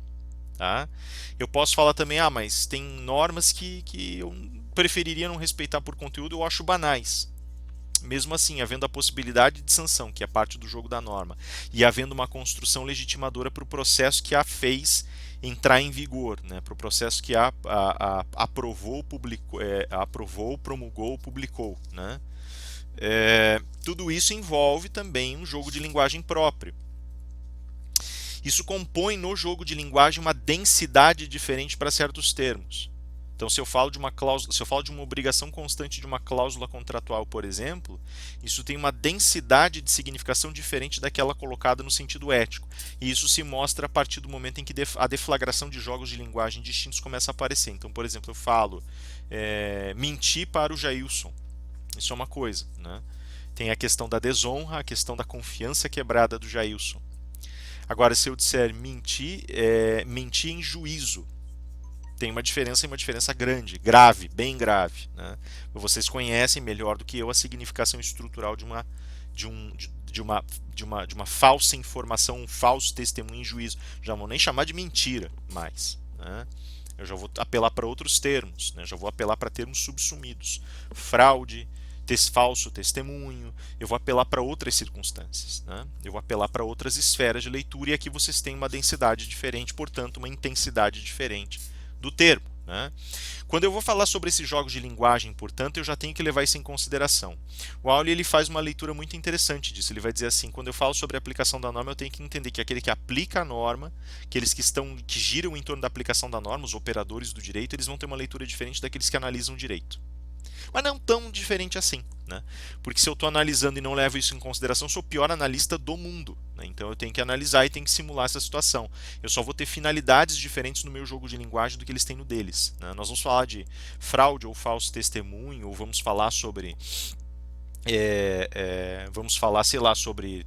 Tá? Eu posso falar também, mas tem normas que eu preferiria não respeitar por conteúdo, eu acho banais. Mesmo assim, havendo a possibilidade de sanção, que é parte do jogo da norma, e havendo uma construção legitimadora para o processo que a fez entrar em vigor, né? Para o processo que aprovou, aprovou, promulgou, publicou. Né? Tudo isso envolve também um jogo de linguagem próprio. Isso compõe no jogo de linguagem uma densidade diferente para certos termos. Então, se eu falo de uma cláusula, se eu falo de uma obrigação constante de uma cláusula contratual, por exemplo, isso tem uma densidade de significação diferente daquela colocada no sentido ético. E isso se mostra a partir do momento em que a deflagração de jogos de linguagem distintos começa a aparecer. Então, por exemplo, eu falo mentir para o Jailson. Isso é uma coisa, né? Tem a questão da desonra, a questão da confiança quebrada do Jailson. Agora, se eu disser mentir, mentir em juízo, tem uma diferença e uma diferença grande, grave, bem grave. Né? Vocês conhecem melhor do que eu a significação estrutural de uma falsa informação, um falso testemunho em juízo. Já vou nem chamar de mentira mais. Né? Eu já vou apelar para outros termos, né? Já vou apelar para termos subsumidos. Fraude, falso testemunho, eu vou apelar para outras circunstâncias, né? Eu vou apelar para outras esferas de leitura e aqui vocês têm uma densidade diferente, portanto uma intensidade diferente do termo. Né? Quando eu vou falar sobre esses jogos de linguagem, portanto, eu já tenho que levar isso em consideração. O Auli ele faz uma leitura muito interessante disso. Ele vai dizer assim: quando eu falo sobre a aplicação da norma, eu tenho que entender que aquele que aplica a norma, aqueles que giram em torno da aplicação da norma, os operadores do direito, eles vão ter uma leitura diferente daqueles que analisam o direito. Mas não tão diferente assim, né? Porque se eu estou analisando e não levo isso em consideração, eu sou o pior analista do mundo. Né? Então eu tenho que analisar e tenho que simular essa situação. Eu só vou ter finalidades diferentes no meu jogo de linguagem do que eles têm no deles. Né? Nós vamos falar de fraude ou falso testemunho, ou vamos falar sobre vamos falar, sei lá, sobre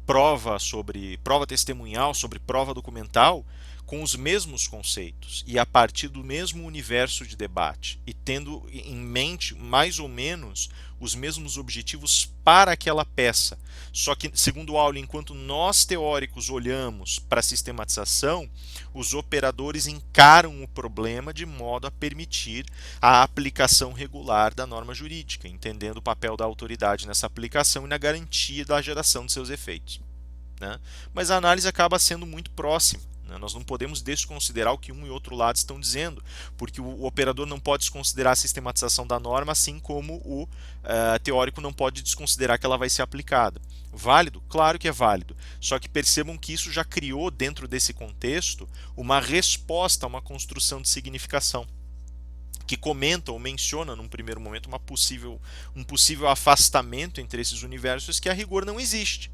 prova testemunhal, sobre prova documental, com os mesmos conceitos e a partir do mesmo universo de debate e tendo em mente mais ou menos os mesmos objetivos para aquela peça. Só que, segundo o Auli, enquanto nós teóricos olhamos para a sistematização, os operadores encaram o problema de modo a permitir a aplicação regular da norma jurídica, entendendo o papel da autoridade nessa aplicação e na garantia da geração de seus efeitos. Né? Mas a análise acaba sendo muito próxima. Né? Nós não podemos desconsiderar o que um e outro lado estão dizendo, porque o operador não pode desconsiderar a sistematização da norma, assim como o teórico não pode desconsiderar que ela vai ser aplicada. Válido? Claro que é válido. Só que percebam que isso já criou, dentro desse contexto, uma resposta a uma construção de significação que comenta ou menciona num primeiro momento um possível afastamento entre esses universos que a rigor não existe.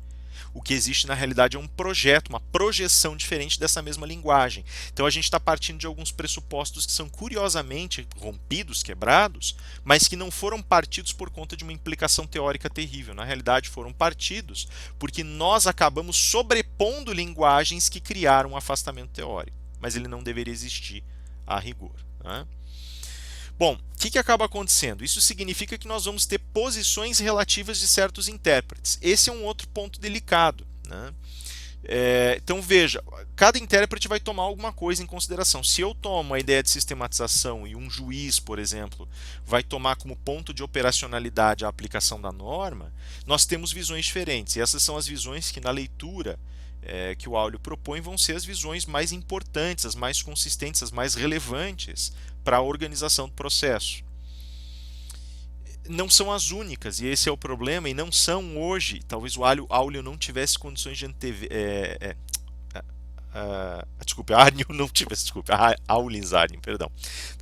O que existe na realidade é um projeto, uma projeção diferente dessa mesma linguagem. Então a gente está partindo de alguns pressupostos que são curiosamente rompidos, quebrados, mas que não foram partidos por conta de uma implicação teórica terrível. Na realidade foram partidos porque nós acabamos sobrepondo linguagens que criaram um afastamento teórico. Mas ele não deveria existir a rigor. Né? Bom, o que acaba acontecendo? Isso significa que nós vamos ter posições relativas de certos intérpretes. Esse é um outro ponto delicado. Né? Então veja, cada intérprete vai tomar alguma coisa em consideração. Se eu tomo a ideia de sistematização e um juiz, por exemplo, vai tomar como ponto de operacionalidade a aplicação da norma, nós temos visões diferentes. E essas são as visões que na leitura que o Aulio propõe vão ser as visões mais importantes, as mais consistentes, as mais relevantes para a organização do processo. não são as únicas, e esse é o problema, e não são hoje. Talvez o Áureo não tivesse condições de antever. Desculpe, Arnio não tivesse, desculpe, Aulins Arnio, perdão.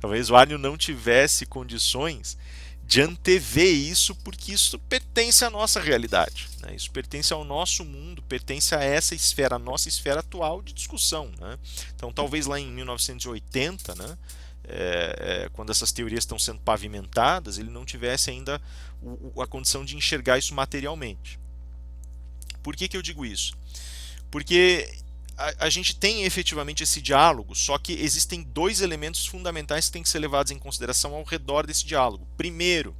Talvez o Arnio não tivesse condições de antever isso, porque isso pertence à nossa realidade, né? Isso pertence ao nosso mundo, pertence a essa esfera, a nossa esfera atual de discussão, né? Então, talvez lá em 1980, né, quando essas teorias estão sendo pavimentadas, ele não tivesse ainda a condição de enxergar isso materialmente. Por que eu digo isso? Porque a gente tem efetivamente esse diálogo, só que existem dois elementos fundamentais que têm que ser levados em consideração ao redor desse diálogo. Primeiro,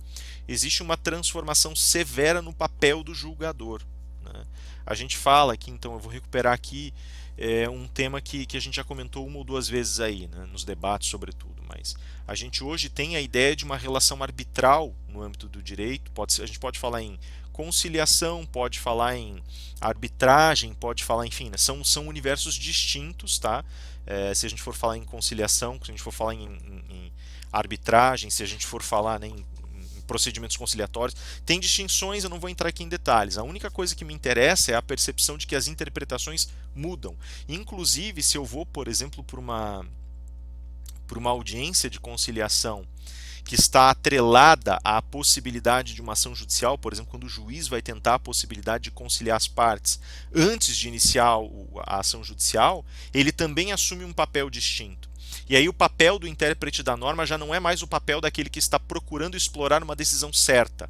existe uma transformação severa no papel do julgador, né? A gente fala aqui, então eu vou recuperar aqui um tema que a gente já comentou uma ou duas vezes aí, né, nos debates sobretudo, mas a gente hoje tem a ideia de uma relação arbitral no âmbito do direito, a gente pode falar em conciliação, pode falar em arbitragem, pode falar, enfim, né, são universos distintos, tá? Se a gente for falar em conciliação, se a gente for falar em arbitragem, se a gente for falar, né, em procedimentos conciliatórios, tem distinções, eu não vou entrar aqui em detalhes. A única coisa que me interessa é a percepção de que as interpretações mudam. Inclusive, se eu vou, por exemplo, por uma audiência de conciliação que está atrelada à possibilidade de uma ação judicial, por exemplo, quando o juiz vai tentar a possibilidade de conciliar as partes antes de iniciar a ação judicial, ele também assume um papel distinto. E aí o papel do intérprete da norma já não é mais o papel daquele que está procurando explorar uma decisão certa.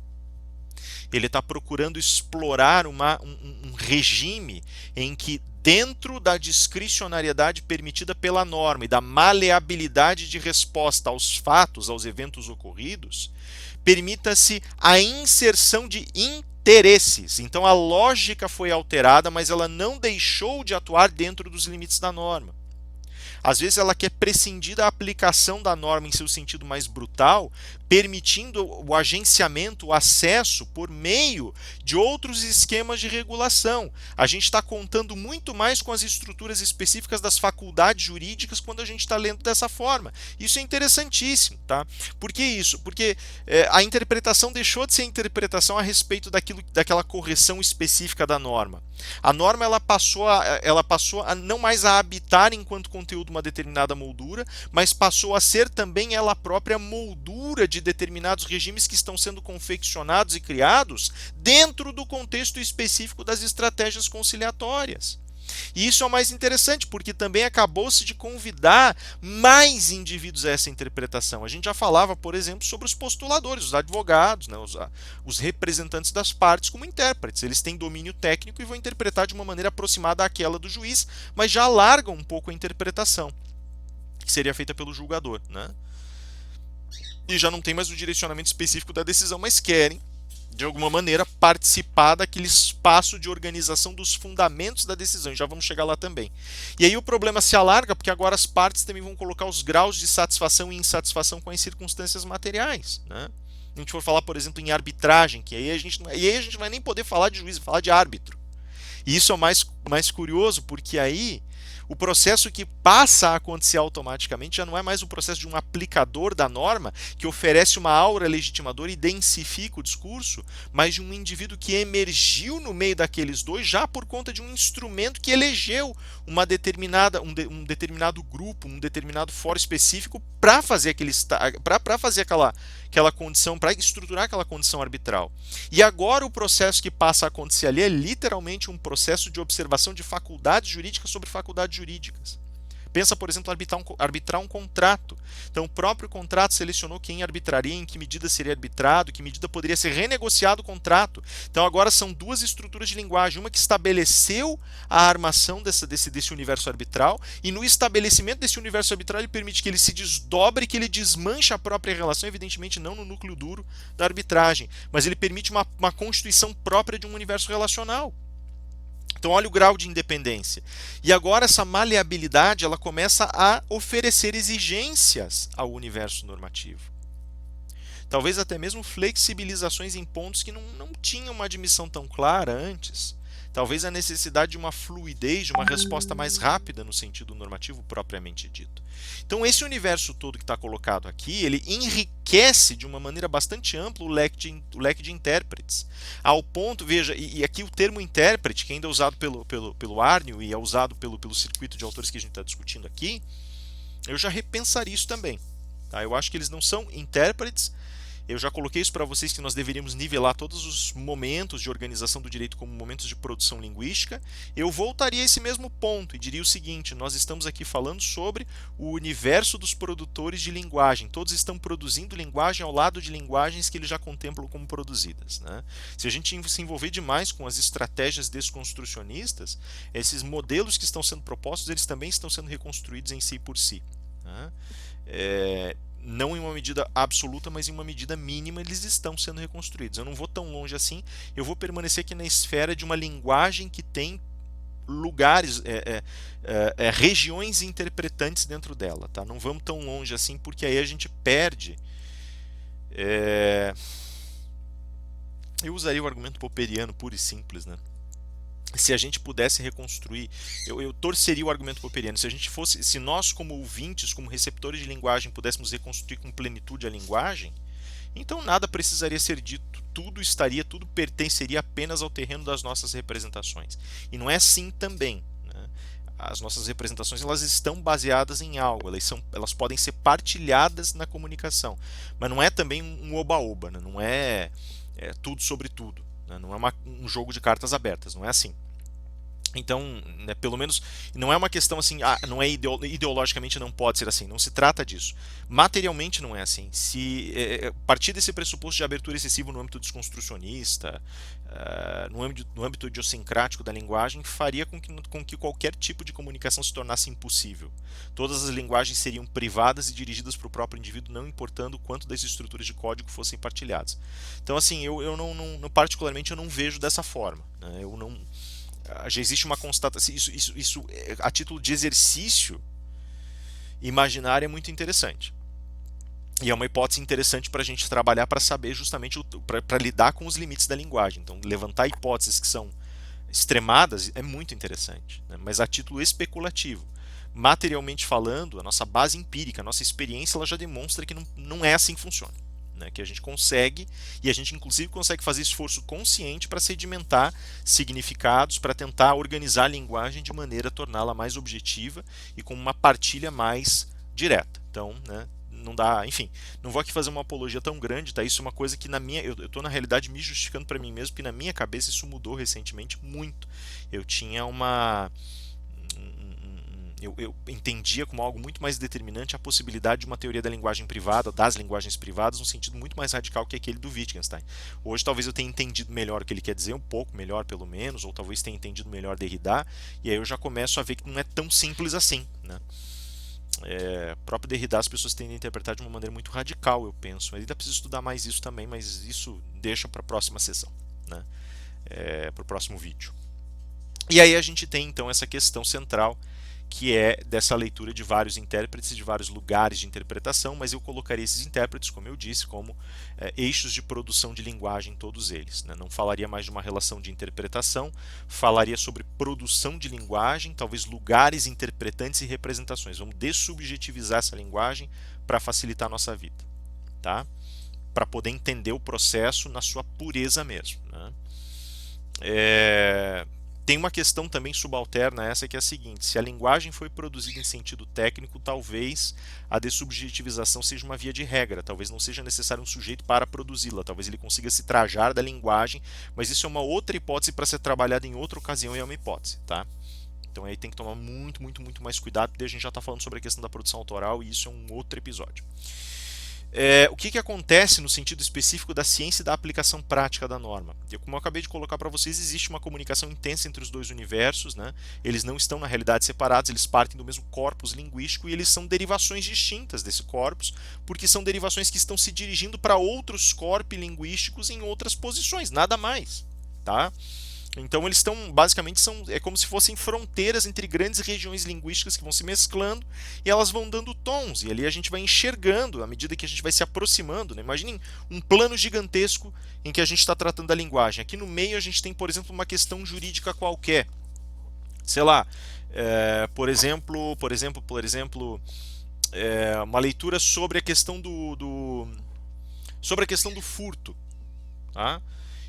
Ele está procurando explorar um regime em que, dentro da discricionariedade permitida pela norma e da maleabilidade de resposta aos fatos, aos eventos ocorridos, permita-se a inserção de interesses. Então a lógica foi alterada, mas ela não deixou de atuar dentro dos limites da norma. Às vezes ela quer prescindir da aplicação da norma em seu sentido mais brutal, permitindo o agenciamento, o acesso por meio de outros esquemas de regulação. A gente está contando muito mais com as estruturas específicas das faculdades jurídicas quando a gente está lendo dessa forma. Isso é interessantíssimo, tá? Por que isso? Porque a interpretação deixou de ser interpretação a respeito daquela correção específica da norma. A norma ela passou a não mais a habitar enquanto conteúdo uma determinada moldura, mas passou a ser também ela própria moldura de determinados regimes que estão sendo confeccionados e criados dentro do contexto específico das estratégias conciliatórias. E isso é o mais interessante, porque também acabou-se de convidar mais indivíduos a essa interpretação. A gente já falava, por exemplo, sobre os postuladores, os advogados, né, os representantes das partes como intérpretes. Eles têm domínio técnico e vão interpretar de uma maneira aproximada àquela do juiz, mas já alargam um pouco a interpretação, que seria feita pelo julgador, né? E já não tem mais o direcionamento específico da decisão, mas querem de alguma maneira participar daquele espaço de organização dos fundamentos da decisão, e já vamos chegar lá também. E aí o problema se alarga porque agora as partes também vão colocar os graus de satisfação e insatisfação com as circunstâncias materiais, né? A gente for falar, por exemplo, em arbitragem, que aí a gente não vai nem poder falar de juiz, vai falar de árbitro. E isso é o mais curioso, porque aí o processo que passa a acontecer automaticamente já não é mais o processo de um aplicador da norma que oferece uma aura legitimadora e densifica o discurso, mas de um indivíduo que emergiu no meio daqueles dois já por conta de um instrumento que elegeu um determinado grupo, um determinado fórum específico para fazer aquela condição, para estruturar aquela condição arbitral. E agora o processo que passa a acontecer ali é literalmente um processo de observação de faculdades jurídicas sobre faculdades jurídicas. Pensa, por exemplo, arbitrar um contrato. Então, o próprio contrato selecionou quem arbitraria, em que medida seria arbitrado, que medida poderia ser renegociado o contrato. Então, agora são duas estruturas de linguagem. Uma que estabeleceu a armação desse universo arbitral, e no estabelecimento desse universo arbitral ele permite que ele se desdobre, que ele desmanche a própria relação, evidentemente não no núcleo duro da arbitragem, mas ele permite uma constituição própria de um universo relacional. Então olha o grau de independência. E agora essa maleabilidade ela começa a oferecer exigências ao universo normativo. Talvez até mesmo flexibilizações em pontos que não tinham uma admissão tão clara antes. talvez a necessidade de uma fluidez, de uma resposta mais rápida no sentido normativo propriamente dito. Então esse universo todo que está colocado aqui, ele enriquece de uma maneira bastante ampla o leque de intérpretes, ao ponto, veja, e aqui o termo intérprete, que ainda é usado pelo Arnio e é usado pelo circuito de autores que a gente está discutindo aqui, eu já repensaria isso também. Tá? Eu acho que eles não são intérpretes. Eu já coloquei isso para vocês que nós deveríamos nivelar todos os momentos de organização do direito como momentos de produção linguística. Eu voltaria a esse mesmo ponto e diria o seguinte: nós estamos aqui falando sobre o universo dos produtores de linguagem. Todos estão produzindo linguagem ao lado de linguagens que eles já contemplam como produzidas. Né? Se a gente se envolver demais com as estratégias desconstrucionistas, esses modelos que estão sendo propostos, eles também estão sendo reconstruídos em si por si. Né? Não em uma medida absoluta, mas em uma medida mínima, eles estão sendo reconstruídos. Eu não vou tão longe assim, eu vou permanecer aqui na esfera de uma linguagem que tem lugares, regiões interpretantes dentro dela. Tá? Não vamos tão longe assim, porque aí a gente perde. Eu usaria o argumento popperiano puro e simples, né? Se a gente pudesse reconstruir, eu torceria o argumento popperiano. Se nós como ouvintes, como receptores de linguagem, pudéssemos reconstruir com plenitude a linguagem, então nada precisaria ser dito, tudo pertenceria apenas ao terreno das nossas representações. E não é assim também. Né? As nossas representações, elas estão baseadas em algo, elas podem ser partilhadas na comunicação, mas não é também um oba-oba, né? Não é tudo sobre tudo. Não é um jogo de cartas abertas, não é assim. Então, né, pelo menos, não é uma questão assim, não é ideologicamente não pode ser assim, não se trata disso. Materialmente não é assim. Se partir desse pressuposto de abertura excessiva no âmbito desconstrucionista, no âmbito idiosincrático da linguagem, faria com que qualquer tipo de comunicação se tornasse impossível. Todas as linguagens seriam privadas e dirigidas para o próprio indivíduo, não importando quanto das estruturas de código fossem partilhadas. Então, assim, eu não particularmente eu não vejo dessa forma. Né? Eu não Já existe uma constatação, isso a título de exercício imaginário é muito interessante. E é uma hipótese interessante para a gente trabalhar para saber justamente, para lidar com os limites da linguagem. Então, levantar hipóteses que são extremadas é muito interessante, né? Mas a título especulativo. Materialmente falando, a nossa base empírica, a nossa experiência, ela já demonstra que não é assim que funciona. Né, que a gente consegue, e a gente inclusive consegue fazer esforço consciente para sedimentar significados, para tentar organizar a linguagem de maneira a torná-la mais objetiva e com uma partilha mais direta. Então, né, não dá, enfim, não vou aqui fazer uma apologia tão grande, tá? Isso é uma coisa que eu estou na realidade me justificando para mim mesmo, porque na minha cabeça isso mudou recentemente muito. Eu tinha eu entendia como algo muito mais determinante a possibilidade de uma teoria da linguagem privada, das linguagens privadas, num sentido muito mais radical que aquele do Wittgenstein. Hoje talvez eu tenha entendido melhor o que ele quer dizer, um pouco melhor pelo menos, ou talvez tenha entendido melhor Derrida, e aí eu já começo a ver que não é tão simples assim. Né? Próprio Derrida as pessoas tendem a interpretar de uma maneira muito radical, eu penso. Ainda preciso estudar mais isso também, mas isso deixa para a próxima sessão, né? Para o próximo vídeo. E aí a gente tem então essa questão central, que é dessa leitura de vários intérpretes e de vários lugares de interpretação, mas eu colocaria esses intérpretes, como eu disse, como eixos de produção de linguagem, todos eles. Né? Não falaria mais de uma relação de interpretação, falaria sobre produção de linguagem, talvez lugares interpretantes e representações. Vamos dessubjetivizar essa linguagem para facilitar a nossa vida, tá? Para poder entender o processo na sua pureza mesmo. Né? Tem uma questão também subalterna a essa, que é a seguinte: se a linguagem foi produzida em sentido técnico, talvez a dessubjetivização seja uma via de regra, talvez não seja necessário um sujeito para produzi-la, talvez ele consiga se trajar da linguagem, mas isso é uma outra hipótese para ser trabalhada em outra ocasião, e é uma hipótese, tá? Então aí tem que tomar muito mais cuidado, porque a gente já está falando sobre a questão da produção autoral, e isso é um outro episódio. O que acontece no sentido específico da ciência e da aplicação prática da norma? Como eu acabei de colocar para vocês, existe uma comunicação intensa entre os dois universos, né? Eles não estão na realidade separados, eles partem do mesmo corpus linguístico e eles são derivações distintas desse corpus, porque são derivações que estão se dirigindo para outros corpos linguísticos em outras posições, nada mais. Tá? Então eles estão, basicamente, é como se fossem fronteiras entre grandes regiões linguísticas que vão se mesclando e elas vão dando tons. E ali a gente vai enxergando, à medida que a gente vai se aproximando. Né? Imaginem um plano gigantesco em que a gente está tratando da linguagem. Aqui no meio a gente tem, por exemplo, uma questão jurídica qualquer. Sei lá, uma leitura sobre a questão sobre a questão do furto. Tá?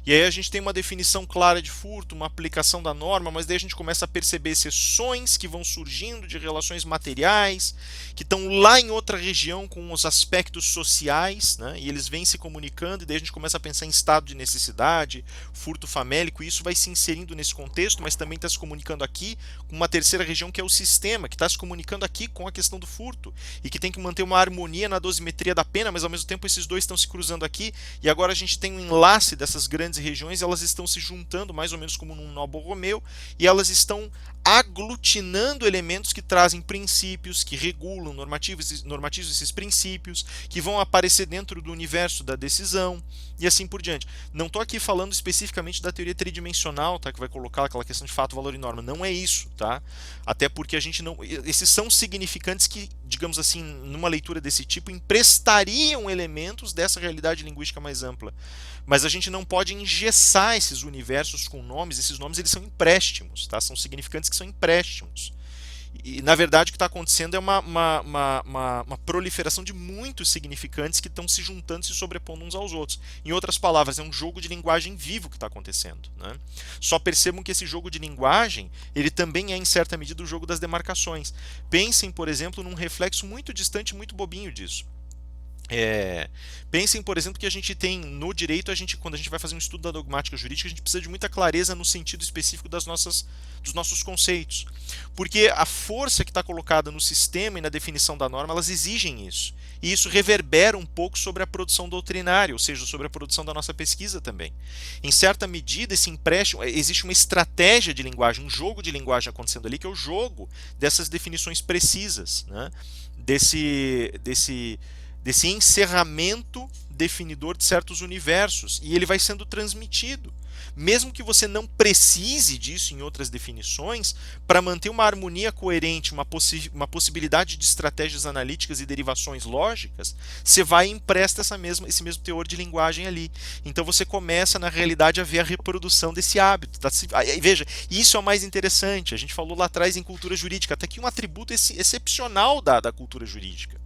E aí a gente tem uma definição clara de furto, uma aplicação da norma, mas daí a gente começa a perceber exceções que vão surgindo de relações materiais, que estão lá em outra região com os aspectos sociais, né? E eles vêm se comunicando, e daí a gente começa a pensar em estado de necessidade, furto famélico, e isso vai se inserindo nesse contexto, mas também está se comunicando aqui com uma terceira região que é o sistema, que está se comunicando aqui com a questão do furto, e que tem que manter uma harmonia na dosimetria da pena, mas ao mesmo tempo esses dois estão se cruzando aqui, e agora a gente tem um enlace dessas grandes regiões, elas estão se juntando mais ou menos como num nó Borromeu, e elas estão aglutinando elementos que trazem princípios, que regulam, normatizam esses princípios, que vão aparecer dentro do universo da decisão, e assim por diante. Não estou aqui falando especificamente da teoria tridimensional, tá, que vai colocar aquela questão de fato, valor e norma. Não é isso, tá? Até porque a gente não. Esses são significantes que, digamos assim, numa leitura desse tipo, emprestariam elementos dessa realidade linguística mais ampla. Mas a gente não pode engessar esses universos com nomes. Esses nomes eles são empréstimos, tá? São significantes que são empréstimos. E, na verdade, o que está acontecendo é uma proliferação de muitos significantes que estão se juntando, se sobrepondo uns aos outros. Em outras palavras, é um jogo de linguagem vivo que está acontecendo. Né? Só percebam que esse jogo de linguagem, ele também é, em certa medida, o jogo das demarcações. Pensem, por exemplo, num reflexo muito distante, muito bobinho disso. Pensem, por exemplo, que a gente tem no direito, quando a gente vai fazer um estudo da dogmática jurídica, a gente precisa de muita clareza no sentido específico dos nossos conceitos. Porque a força que está colocada no sistema e na definição da norma, elas exigem isso. E isso reverbera um pouco sobre a produção doutrinária, ou seja, sobre a produção da nossa pesquisa também. Em certa medida, esse empréstimo, existe uma estratégia de linguagem, um jogo de linguagem acontecendo ali, que é o jogo dessas definições precisas, né? Desse encerramento definidor de certos universos, e ele vai sendo transmitido. Mesmo que você não precise disso em outras definições, para manter uma harmonia coerente, uma possibilidade de estratégias analíticas e derivações lógicas, você vai e empresta esse mesmo teor de linguagem ali. Então você começa, na realidade, a ver a reprodução desse hábito. Tá? Veja, isso é o mais interessante. A gente falou lá atrás em cultura jurídica, até que um atributo excepcional da cultura jurídica.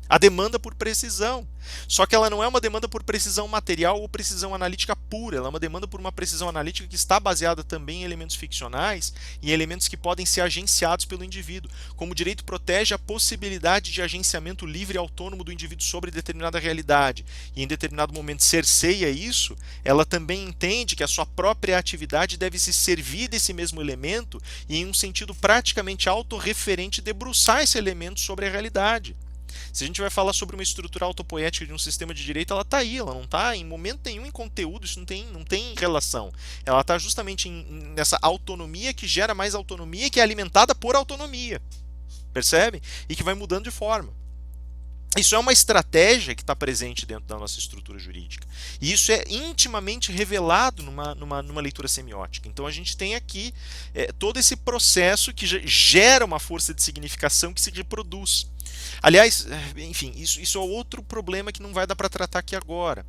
A demanda por precisão. Só que ela não é uma demanda por precisão material ou precisão analítica pura, ela é uma demanda por uma precisão analítica que está baseada também em elementos ficcionais e em elementos que podem ser agenciados pelo indivíduo. Como o direito protege a possibilidade de agenciamento livre e autônomo do indivíduo sobre determinada realidade e em determinado momento cerceia isso, ela também entende que a sua própria atividade deve se servir desse mesmo elemento e, em um sentido praticamente autorreferente, debruçar esse elemento sobre a realidade. Se a gente vai falar sobre uma estrutura autopoética de um sistema de direito, ela está aí, ela não está em momento nenhum em conteúdo, isso não tem relação. Ela está justamente nessa autonomia que gera mais autonomia e que é alimentada por autonomia. Percebe? E que vai mudando de forma. Isso é uma estratégia que está presente dentro da nossa estrutura jurídica. E isso é intimamente revelado numa leitura semiótica. Então a gente tem aqui todo esse processo que gera uma força de significação que se reproduz. Aliás, enfim, isso é outro problema que não vai dar para tratar aqui agora.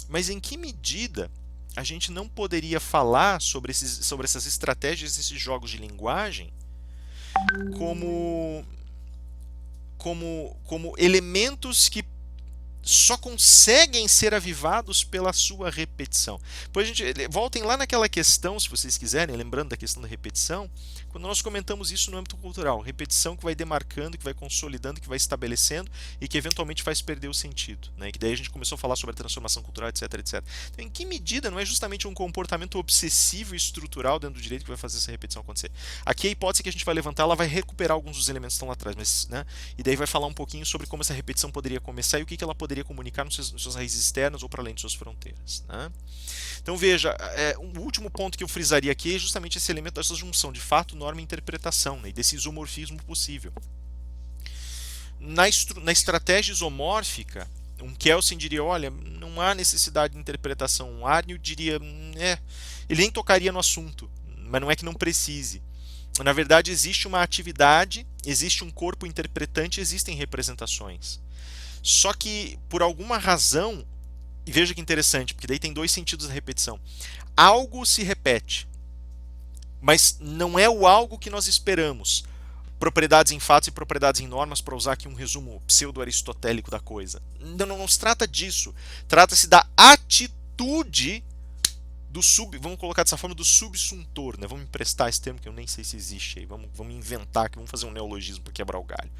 Mas em que medida a gente não poderia falar sobre essas estratégias, esses jogos de linguagem, como elementos que só conseguem ser avivados pela sua repetição. Depois voltem lá naquela questão, se vocês quiserem, lembrando da questão da repetição, quando nós comentamos isso no âmbito cultural, repetição que vai demarcando, que vai consolidando, que vai estabelecendo e que eventualmente faz perder o sentido, né? E que daí a gente começou a falar sobre a transformação cultural, etc, etc. Então, em que medida não é justamente um comportamento obsessivo e estrutural dentro do direito que vai fazer essa repetição acontecer? Aqui a hipótese que a gente vai levantar, ela vai recuperar alguns dos elementos que estão lá atrás, mas, né? E daí vai falar um pouquinho sobre como essa repetição poderia começar e o que ela poderia comunicar nas suas raízes externas ou para além de suas fronteiras. Né? Então veja, o último ponto que eu frisaria aqui é justamente esse elemento dessa junção de fato, norma e interpretação, né? E desse isomorfismo possível. Na estratégia isomórfica, Um Kelsen diria, olha, não há necessidade de interpretação. Um Arnold diria, ele nem tocaria no assunto, mas não é que não precise. Na verdade, existe uma atividade, existe um corpo interpretante, existem representações. Só que, por alguma razão, e veja que interessante, porque daí tem dois sentidos da repetição. Algo se repete, mas não é o algo que nós esperamos. Propriedades em fatos e propriedades em normas, para usar aqui um resumo pseudo-aristotélico da coisa. Não se trata disso. Trata-se da atitude do vamos colocar dessa forma, do subsuntor, né? Vamos emprestar esse termo que eu nem sei se existe aí. Vamos inventar aqui, vamos fazer um neologismo para quebrar o galho.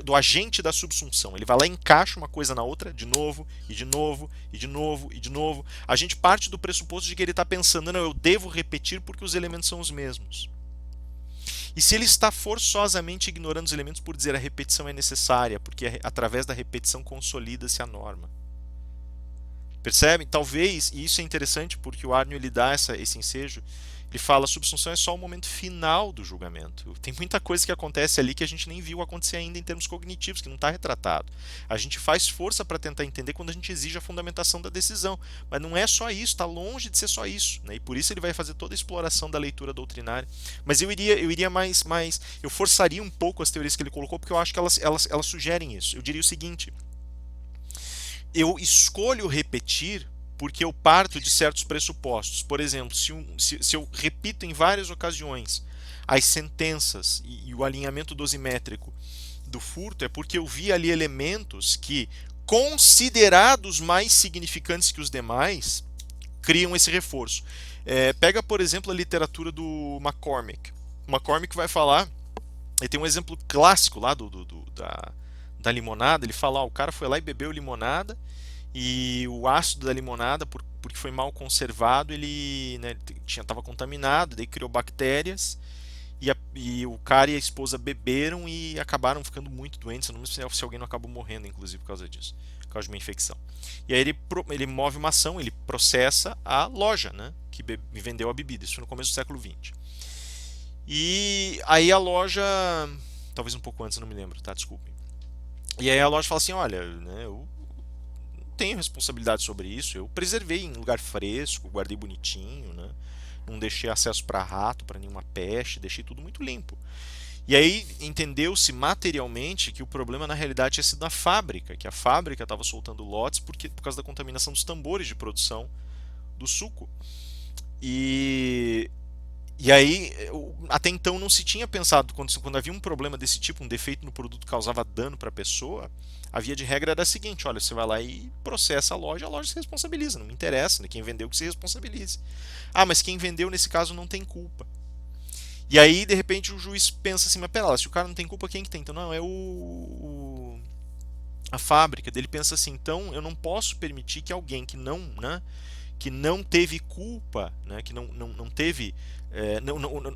Do agente da subsunção. Ele vai lá e encaixa uma coisa na outra, de novo, e de novo, e de novo, e de novo. A gente parte do pressuposto de que ele está pensando, não, eu devo repetir porque os elementos são os mesmos. E se ele está forçosamente ignorando os elementos por dizer a repetição é necessária, porque através da repetição consolida-se a norma. Percebe? Talvez, e isso é interessante porque o Arnold ele dá esse ensejo, ele fala a subsunção é só o momento final do julgamento. Tem muita coisa que acontece ali que a gente nem viu acontecer ainda em termos cognitivos, que não está retratado. A gente faz força para tentar entender quando a gente exige a fundamentação da decisão, mas não é só isso, está longe de ser só isso, né? E por isso ele vai fazer toda a exploração da leitura doutrinária. Mas eu iria eu forçaria um pouco as teorias que ele colocou, porque eu acho que elas sugerem isso. Eu diria o seguinte: eu escolho repetir porque eu parto de certos pressupostos. Por exemplo, se eu repito em várias ocasiões as sentenças e o alinhamento dosimétrico do furto, é porque eu vi ali elementos que, considerados mais significantes que os demais, criam esse reforço. Pega, por exemplo, a literatura do McCormick. O McCormick vai falar, ele tem um exemplo clássico lá da limonada. Ele fala, o cara foi lá e bebeu limonada e o ácido da limonada, porque foi mal conservado, ele estava contaminado, daí criou bactérias e o cara e a esposa beberam e acabaram ficando muito doentes. Eu não sei se alguém não acabou morrendo, inclusive, por causa disso, por causa de uma infecção. E aí ele move uma ação, ele processa a loja, né, que vendeu a bebida. Isso foi no começo do século XX. E aí a loja, talvez um pouco antes, não me lembro, tá? Desculpe. E aí a loja fala assim, olha, né, eu tenho responsabilidade sobre isso, eu preservei em lugar fresco, guardei bonitinho, né? Não deixei acesso para rato, para nenhuma peste, deixei tudo muito limpo. E aí entendeu-se materialmente que o problema na realidade tinha sido na fábrica, que a fábrica estava soltando lotes por causa da contaminação dos tambores de produção do suco. E aí, até então não se tinha pensado, quando havia um problema desse tipo, um defeito no produto causava dano para a pessoa, a via de regra era a seguinte: olha, você vai lá e processa a loja se responsabiliza, não me interessa, né? Quem vendeu que se responsabilize. Ah, mas quem vendeu nesse caso não tem culpa. E aí, de repente, o juiz pensa assim, mas pera lá, se o cara não tem culpa, quem que tem? Então, não, é a fábrica. Ele pensa assim, então eu não posso permitir que alguém que não teve culpa, né, que não teve.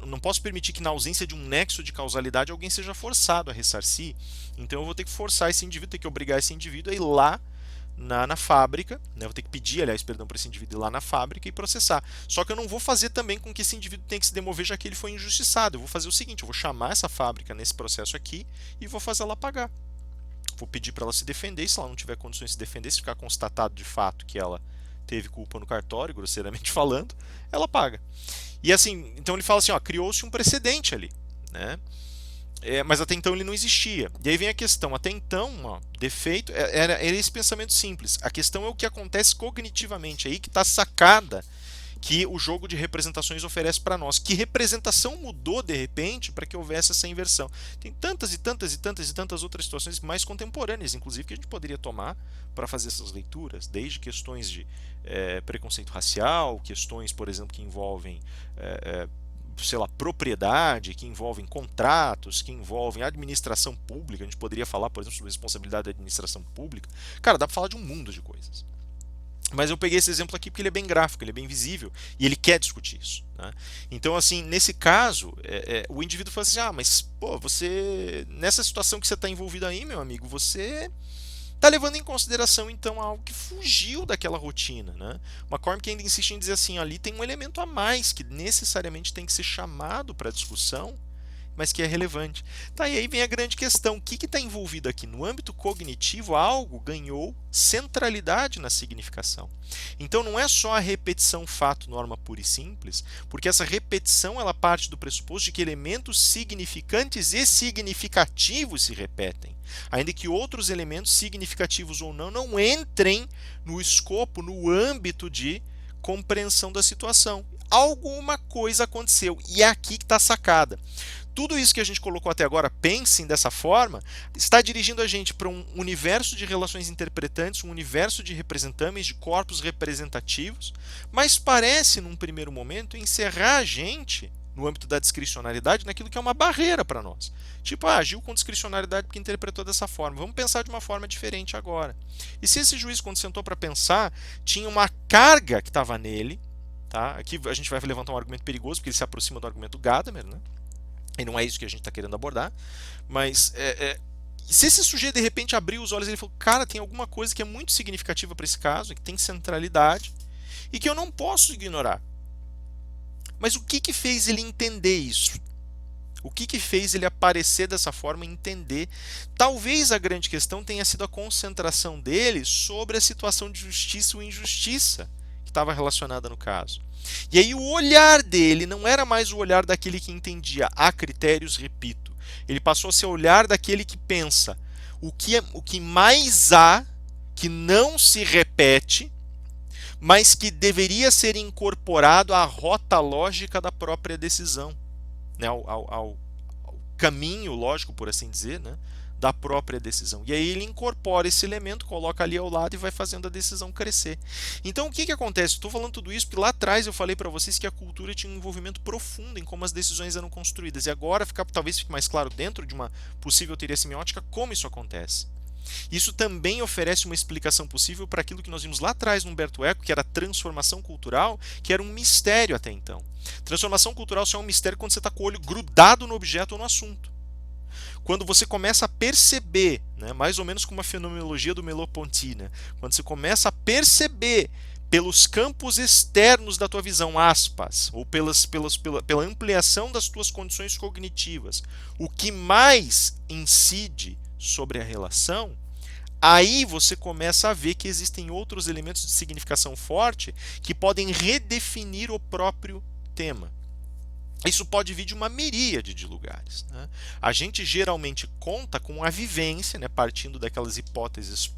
Não posso permitir que, na ausência de um nexo de causalidade, alguém seja forçado a ressarcir. Então eu vou ter que forçar esse indivíduo, ter que obrigar esse indivíduo a ir lá na fábrica, né, vou ter que pedir, aliás, perdão, para esse indivíduo ir lá na fábrica e processar. Só que eu não vou fazer também com que esse indivíduo tenha que se demover, já que ele foi injustiçado. Eu vou fazer o seguinte: eu vou chamar essa fábrica nesse processo aqui e vou fazer ela pagar. Vou pedir para ela se defender, e se ela não tiver condições de se defender, se ficar constatado de fato que ela teve culpa no cartório, grosseiramente falando, ela paga. E assim, então ele fala assim, criou-se um precedente ali, né? Mas até então ele não existia. E aí vem a questão, até então, defeito, era esse pensamento simples. A questão é o que acontece cognitivamente, aí que está sacada que o jogo de representações oferece para nós. Que representação mudou de repente para que houvesse essa inversão? Tem tantas e tantas e tantas e tantas outras situações mais contemporâneas, inclusive, que a gente poderia tomar para fazer essas leituras, desde questões de preconceito racial, questões, por exemplo, que envolvem sei lá, propriedade, que envolvem contratos, que envolvem administração pública. A gente poderia falar, por exemplo, sobre responsabilidade da administração pública. Cara, dá para falar de um mundo de coisas. Mas eu peguei esse exemplo aqui porque ele é bem gráfico, ele é bem visível e ele quer discutir isso, né? Então, assim, nesse caso, o indivíduo fala assim: mas pô, você, nessa situação que você está envolvido aí, meu amigo, você está levando em consideração então algo que fugiu daquela rotina, né? McCormick ainda insiste em dizer assim: ali tem um elemento a mais que necessariamente tem que ser chamado para discussão mas que é relevante. Tá, e aí vem a grande questão, o que está envolvido aqui? No âmbito cognitivo, algo ganhou centralidade na significação. Então não é só a repetição fato, norma pura e simples, porque essa repetição ela parte do pressuposto de que elementos significantes e significativos se repetem, ainda que outros elementos significativos ou não entrem no escopo, no âmbito de compreensão da situação. Alguma coisa aconteceu, e é aqui que está a sacada. Tudo isso que a gente colocou até agora, pensem dessa forma, está dirigindo a gente para um universo de relações interpretantes, um universo de representáveis, de corpos representativos, mas parece, num primeiro momento, encerrar a gente, no âmbito da discricionariedade, naquilo que é uma barreira para nós. Tipo, agiu com discricionariedade porque interpretou dessa forma. Vamos pensar de uma forma diferente agora. E se esse juiz, quando sentou para pensar, tinha uma carga que estava nele, tá? Aqui a gente vai levantar um argumento perigoso, porque ele se aproxima do argumento Gadamer, né? E não é isso que a gente está querendo abordar, mas se esse sujeito de repente abriu os olhos e ele falou, cara, tem alguma coisa que é muito significativa para esse caso, que tem centralidade e que eu não posso ignorar. Mas o que fez ele entender isso? O que fez ele aparecer dessa forma e entender? Talvez a grande questão tenha sido a concentração dele sobre a situação de justiça ou injustiça que estava relacionada no caso. E aí o olhar dele não era mais o olhar daquele que entendia há critérios, repito. Ele passou a ser o olhar daquele que pensa o que mais há que não se repete, mas que deveria ser incorporado à rota lógica da própria decisão, né? ao caminho lógico, por assim dizer, né? Da própria decisão. E aí ele incorpora esse elemento, coloca ali ao lado e vai fazendo a decisão crescer. Então o que acontece? Estou falando tudo isso porque lá atrás eu falei para vocês que a cultura tinha um envolvimento profundo em como as decisões eram construídas. E agora talvez fique mais claro dentro de uma possível teoria semiótica como isso acontece. Isso também oferece uma explicação possível para aquilo que nós vimos lá atrás no Humberto Eco, que era a transformação cultural, que era um mistério até então. Transformação cultural só é um mistério quando você está com o olho grudado no objeto ou no assunto. Quando você começa a perceber, né, mais ou menos como a fenomenologia do Merleau-Ponty, né, quando você começa a perceber pelos campos externos da tua visão, aspas, ou pela ampliação das tuas condições cognitivas, o que mais incide sobre a relação, aí você começa a ver que existem outros elementos de significação forte que podem redefinir o próprio tema. Isso pode vir de uma miríade de lugares, né? A gente geralmente conta com a vivência, né, partindo daquelas hipóteses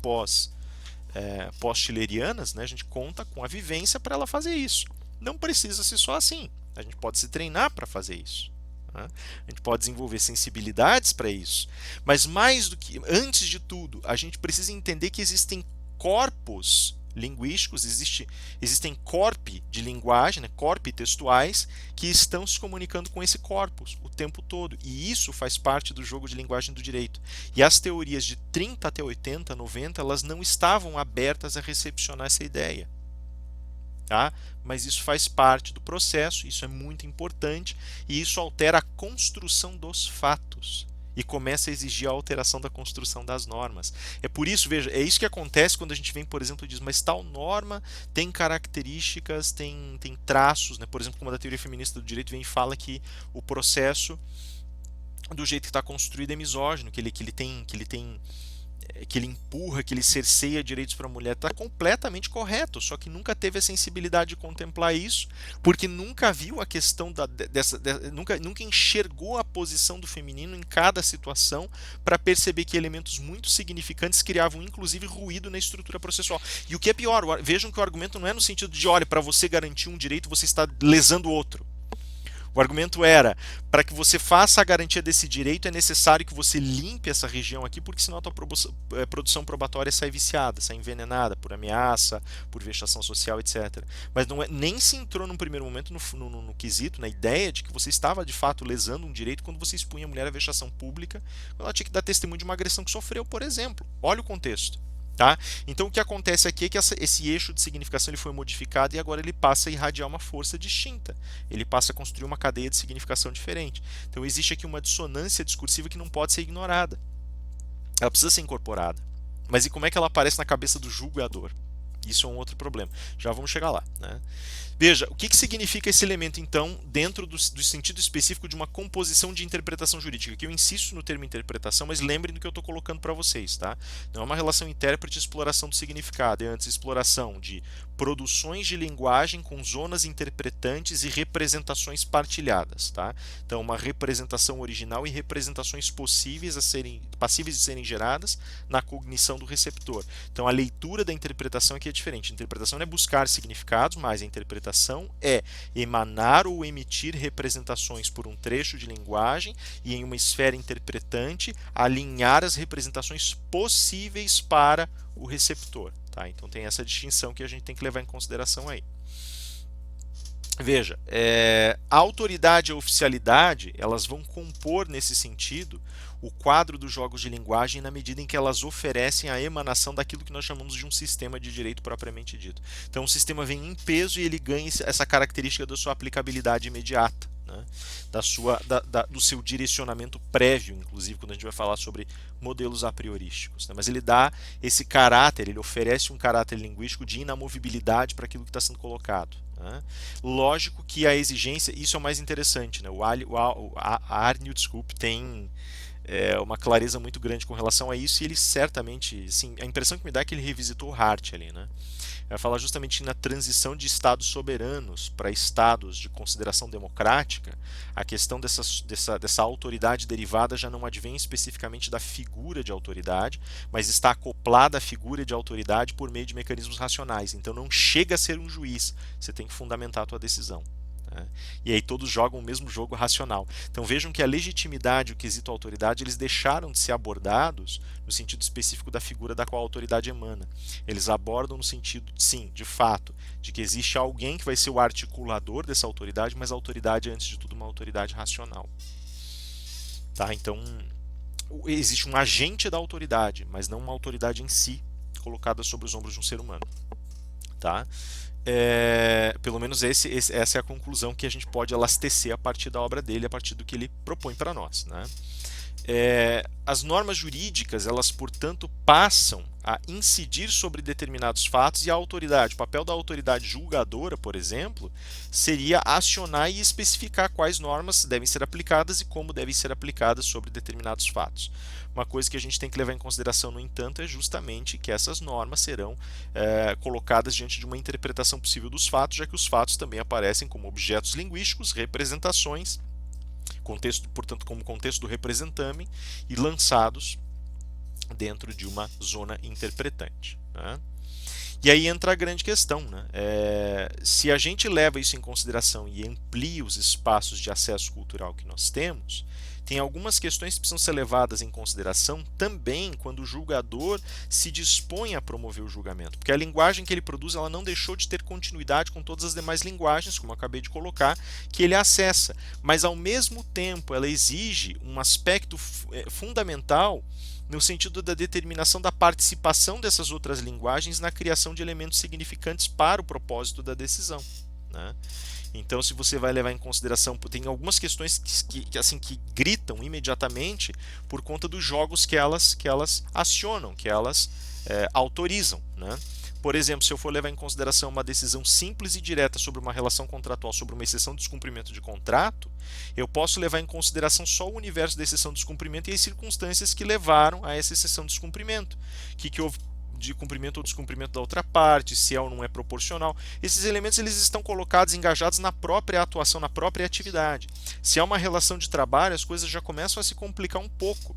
pós-schillerianas, né, a gente conta com a vivência para ela fazer isso. Não precisa ser só assim. A gente pode se treinar para fazer isso. Né? A gente pode desenvolver sensibilidades para isso. Mas mais do que, antes de tudo, a gente precisa entender que existem corpos linguísticos, existem corpi de linguagem, né, corpi textuais, que estão se comunicando com esse corpus o tempo todo. E isso faz parte do jogo de linguagem do direito. E as teorias de 30 até 80, 90, elas não estavam abertas a recepcionar essa ideia. Tá? Mas isso faz parte do processo, isso é muito importante, e isso altera a construção dos fatos. E começa a exigir a alteração da construção das normas. É por isso, veja, é isso que acontece quando a gente vem, por exemplo, e diz, mas tal norma tem características, tem traços, né? Por exemplo, como a da teoria feminista do direito vem e fala que o processo, do jeito que está construído, é misógino, que ele empurra, que ele cerceia direitos para a mulher, está completamente correto, só que nunca teve a sensibilidade de contemplar isso, porque nunca viu a questão nunca enxergou a posição do feminino em cada situação para perceber que elementos muito significantes criavam inclusive ruído na estrutura processual. E o que é pior, vejam que o argumento não é no sentido de, olha, para você garantir um direito você está lesando outro. O argumento era, para que você faça a garantia desse direito, é necessário que você limpe essa região aqui, porque senão a tua produção probatória sai viciada, sai envenenada por ameaça, por vexação social, etc. Mas nem se entrou num primeiro momento no quesito, na ideia de que você estava de fato lesando um direito quando você expunha a mulher à vexação pública, quando ela tinha que dar testemunho de uma agressão que sofreu, por exemplo. Olha o contexto. Tá? Então o que acontece aqui é que esse eixo de significação ele foi modificado e agora ele passa a irradiar uma força distinta. Ele passa a construir uma cadeia de significação diferente. Então existe aqui uma dissonância discursiva que não pode ser ignorada. Ela precisa ser incorporada. Mas e como é que ela aparece na cabeça do julgador? Isso é um outro problema. Já vamos chegar lá. Né? Veja, o que significa esse elemento, então, dentro do sentido específico de uma composição de interpretação jurídica? Que eu insisto no termo interpretação, mas lembrem do que eu estou colocando para vocês, tá? Não é uma relação intérprete e exploração do significado, é antes exploração de produções de linguagem com zonas interpretantes e representações partilhadas, tá? Então, uma representação original e representações passíveis de serem geradas na cognição do receptor. Então, a leitura da interpretação aqui é diferente. A interpretação não é buscar significados, mas a interpretação é emanar ou emitir representações por um trecho de linguagem e, em uma esfera interpretante, alinhar as representações possíveis para o receptor. Tá? Então, tem essa distinção que a gente tem que levar em consideração aí. Veja, a autoridade e a oficialidade, elas vão compor nesse sentido o quadro dos jogos de linguagem na medida em que elas oferecem a emanação daquilo que nós chamamos de um sistema de direito propriamente dito. Então o sistema vem em peso e ele ganha essa característica da sua aplicabilidade imediata, né? Do seu direcionamento prévio, inclusive quando a gente vai falar sobre modelos a priorísticos, né? Mas ele dá esse caráter, ele oferece um caráter linguístico de inamovibilidade para aquilo que está sendo colocado. Lógico que a exigência, isso é o mais interessante, né? A Arnold Scoop tem uma clareza muito grande com relação a isso e ele certamente, assim, a impressão que me dá é que ele revisitou Hart ali, né? Vai falar justamente na transição de estados soberanos para estados de consideração democrática, a questão dessa autoridade derivada já não advém especificamente da figura de autoridade, mas está acoplada à figura de autoridade por meio de mecanismos racionais. Então não chega a ser um juiz, você tem que fundamentar a tua decisão. E aí todos jogam o mesmo jogo racional. Então vejam que a legitimidade e o quesito autoridade eles deixaram de ser abordados no sentido específico da figura da qual a autoridade emana. Eles abordam no sentido, sim, de fato, de que existe alguém que vai ser o articulador dessa autoridade, mas a autoridade é antes de tudo uma autoridade racional. Tá? Então existe um agente da autoridade, mas não uma autoridade em si colocada sobre os ombros de um ser humano. Tá? Pelo menos essa é a conclusão que a gente pode elastecer a partir da obra dele, a partir do que ele propõe para nós, né? As normas jurídicas, elas, portanto, passam a incidir sobre determinados fatos e a autoridade, o papel da autoridade julgadora, por exemplo, seria acionar e especificar quais normas devem ser aplicadas e como devem ser aplicadas sobre determinados fatos. Uma coisa que a gente tem que levar em consideração, no entanto, é justamente que essas normas serão colocadas diante de uma interpretação possível dos fatos, já que os fatos também aparecem como objetos linguísticos, representações, portanto, como contexto do representamen, e lançados dentro de uma zona interpretante, né? E aí entra a grande questão, né? Se a gente leva isso em consideração e amplia os espaços de acesso cultural que nós temos, tem algumas questões que precisam ser levadas em consideração também quando o julgador se dispõe a promover o julgamento, porque a linguagem que ele produz ela não deixou de ter continuidade com todas as demais linguagens, como eu acabei de colocar, que ele acessa, mas ao mesmo tempo ela exige um aspecto fundamental no sentido da determinação da participação dessas outras linguagens na criação de elementos significantes para o propósito da decisão, né? Então, se você vai levar em consideração, tem algumas questões que gritam imediatamente por conta dos jogos que elas acionam, que elas autorizam, né? Por exemplo, se eu for levar em consideração uma decisão simples e direta sobre uma relação contratual, sobre uma exceção de descumprimento de contrato, eu posso levar em consideração só o universo da exceção de descumprimento e as circunstâncias que levaram a essa exceção de descumprimento. O que houve de cumprimento ou descumprimento da outra parte, se é ou não é proporcional. Esses elementos eles estão colocados, engajados na própria atuação, na própria atividade. Se é uma relação de trabalho, as coisas já começam a se complicar um pouco.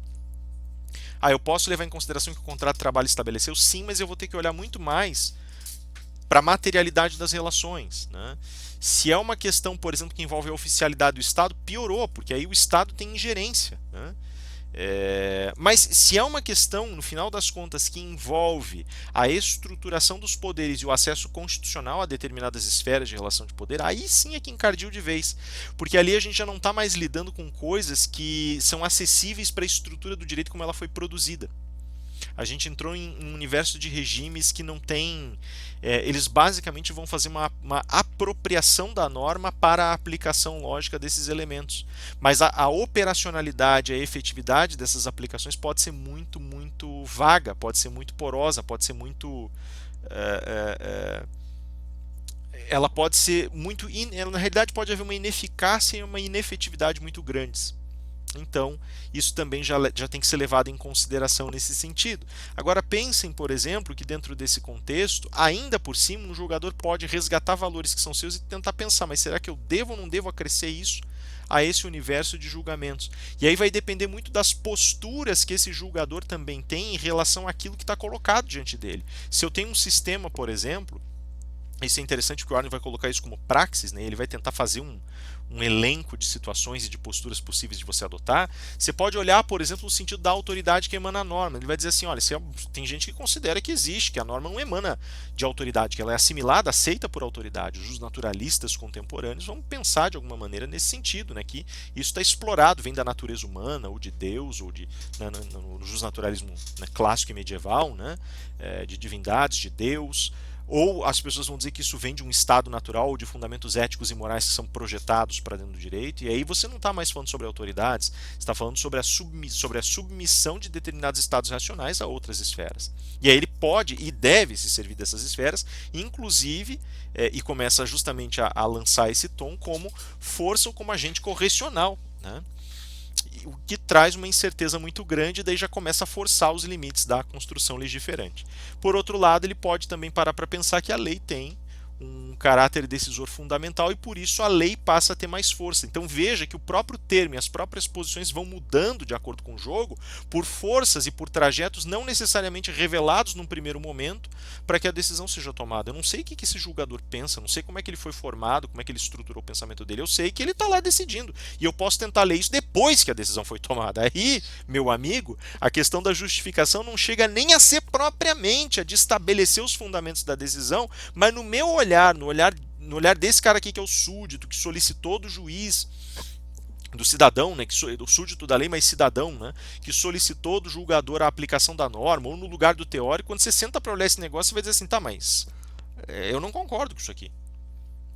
Eu posso levar em consideração que o contrato de trabalho estabeleceu? Sim, mas eu vou ter que olhar muito mais para a materialidade das relações, né? Se é uma questão, por exemplo, que envolve a oficialidade do Estado, piorou, porque aí o Estado tem ingerência, né? Mas se é uma questão, no final das contas, que envolve a estruturação dos poderes e o acesso constitucional a determinadas esferas de relação de poder, aí sim é que encardiu de vez, porque ali a gente já não está mais lidando com coisas que são acessíveis para a estrutura do direito como ela foi produzida. A gente entrou em um universo de regimes que não tem. Eles basicamente vão fazer uma apropriação da norma para a aplicação lógica desses elementos. Mas a operacionalidade, a efetividade dessas aplicações pode ser muito, muito vaga, pode ser muito porosa, pode ser muito. ela pode ser muito, na realidade pode haver uma ineficácia e uma inefetividade muito grandes. Então, isso também já tem que ser levado em consideração nesse sentido. Agora, pensem, por exemplo, que dentro desse contexto, ainda por cima, um jogador pode resgatar valores que são seus e tentar pensar, mas será que eu devo ou não devo acrescer isso a esse universo de julgamentos? E aí vai depender muito das posturas que esse julgador também tem em relação àquilo que está colocado diante dele. Se eu tenho um sistema, por exemplo, isso é interessante porque o Arne vai colocar isso como praxis, né? Ele vai tentar fazer um elenco de situações e de posturas possíveis de você adotar. Você pode olhar, por exemplo, no sentido da autoridade que emana a norma. Ele vai dizer assim, olha, tem gente que considera que existe, que a norma não emana de autoridade, que ela é assimilada, aceita por autoridade. Os naturalistas contemporâneos vão pensar de alguma maneira nesse sentido, né? Que isso está explorado, vem da natureza humana, ou de Deus, ou no justnaturalismo, né, clássico e medieval, né? De divindades, de Deus. Ou as pessoas vão dizer que isso vem de um estado natural ou de fundamentos éticos e morais que são projetados para dentro do direito, e aí você não está mais falando sobre autoridades, você está falando sobre a submissão de determinados estados racionais a outras esferas. E aí ele pode e deve se servir dessas esferas, inclusive, e começa justamente a lançar esse tom como força ou como agente correcional, né? O que traz uma incerteza muito grande, e daí já começa a forçar os limites da construção legiferante. Por outro lado, ele pode também parar para pensar que a lei tem um caráter decisor fundamental e por isso a lei passa a ter mais força. Então veja que o próprio termo e as próprias posições vão mudando de acordo com o jogo por forças e por trajetos não necessariamente revelados num primeiro momento para que a decisão seja tomada. Eu não sei o que esse julgador pensa, não sei como é que ele foi formado, como é que ele estruturou o pensamento dele. Eu sei que ele está lá decidindo e eu posso tentar ler isso depois que a decisão foi tomada. Aí, meu amigo, a questão da justificação não chega nem a ser propriamente a de estabelecer os fundamentos da decisão, mas no meu olhar, no olhar desse cara aqui que é o súdito, que solicitou do juiz, do cidadão, né, do súdito da lei, mas cidadão, né, que solicitou do julgador a aplicação da norma, ou no lugar do teórico, quando você senta para olhar esse negócio, você vai dizer assim, tá, mas eu não concordo com isso aqui.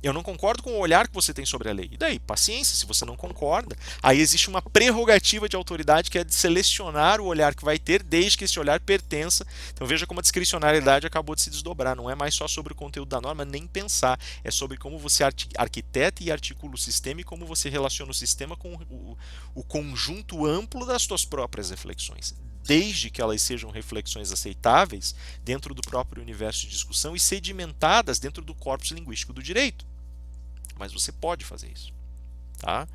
Eu não concordo com o olhar que você tem sobre a lei. E daí, paciência, se você não concorda, aí existe uma prerrogativa de autoridade que é de selecionar o olhar que vai ter, desde que esse olhar pertença. Então veja como a discricionariedade acabou de se desdobrar. Não é mais só sobre o conteúdo da norma, nem pensar. É sobre como você arquiteta e articula o sistema e como você relaciona o sistema com o conjunto amplo das suas próprias reflexões. Desde que elas sejam reflexões aceitáveis dentro do próprio universo de discussão e sedimentadas dentro do corpus linguístico do direito. Mas você pode fazer isso, tá?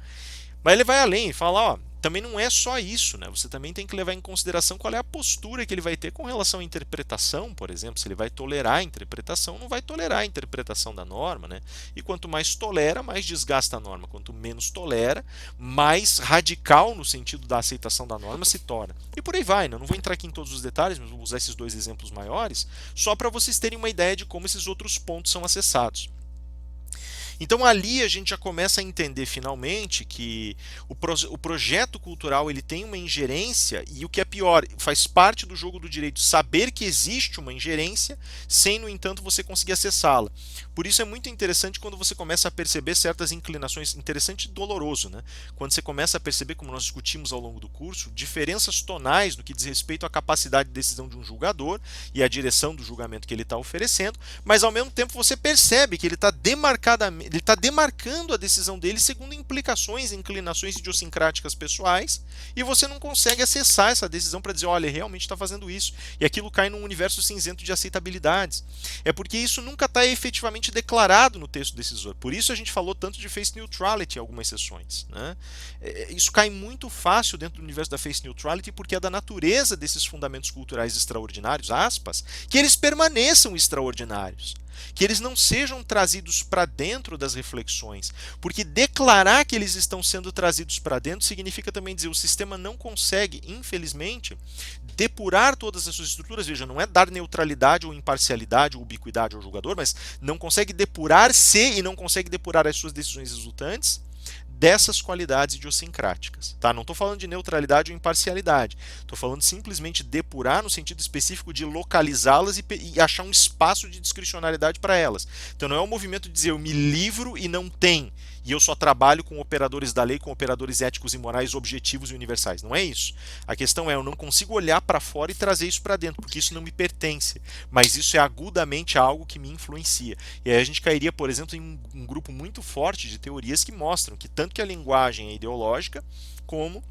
Mas ele vai além e fala, ó, também não é só isso, né? Você também tem que levar em consideração qual é a postura que ele vai ter com relação à interpretação, por exemplo, se ele vai tolerar a interpretação, não vai tolerar a interpretação da norma, né? E quanto mais tolera, mais desgasta a norma. Quanto menos tolera, mais radical no sentido da aceitação da norma se torna. E por aí vai, né? Eu não vou entrar aqui em todos os detalhes, mas vou usar esses dois exemplos maiores, só para vocês terem uma ideia de como esses outros pontos são acessados. Então ali a gente já começa a entender finalmente que o projeto cultural ele tem uma ingerência e o que é pior, faz parte do jogo do direito saber que existe uma ingerência sem, no entanto, você conseguir acessá-la. Por isso é muito interessante quando você começa a perceber certas inclinações, interessante e doloroso, né? Quando você começa a perceber, como nós discutimos ao longo do curso, diferenças tonais no que diz respeito à capacidade de decisão de um julgador e à direção do julgamento que ele está oferecendo, mas ao mesmo tempo você percebe que ele está demarcando a decisão dele segundo implicações e inclinações idiosincráticas pessoais e você não consegue acessar essa decisão para dizer, olha, ele realmente está fazendo isso. E aquilo cai num universo cinzento de aceitabilidades. É porque isso nunca está efetivamente declarado no texto decisor. Por isso a gente falou tanto de face neutrality em algumas sessões, né? Isso cai muito fácil dentro do universo da face neutrality porque é da natureza desses fundamentos culturais extraordinários, aspas, que eles permaneçam extraordinários. Que eles não sejam trazidos para dentro das reflexões, porque declarar que eles estão sendo trazidos para dentro significa também dizer que o sistema não consegue, infelizmente, depurar todas as suas estruturas. Veja, não é dar neutralidade ou imparcialidade ou ubiquidade ao julgador, mas não consegue depurar-se e não consegue depurar as suas decisões resultantes dessas qualidades idiosincráticas. Tá? Não estou falando de neutralidade ou imparcialidade. Estou falando simplesmente depurar no sentido específico de localizá-las e achar um espaço de discricionariedade para elas. Então não é o movimento de dizer eu me livro e não tem. e eu só trabalho com operadores da lei, com operadores éticos e morais objetivos e universais. Não é isso. A questão é, eu não consigo olhar para fora e trazer isso para dentro, porque isso não me pertence, mas isso é agudamente algo que me influencia. E aí a gente cairia, por exemplo, em um grupo muito forte de teorias que mostram que tanto que a linguagem é ideológica, como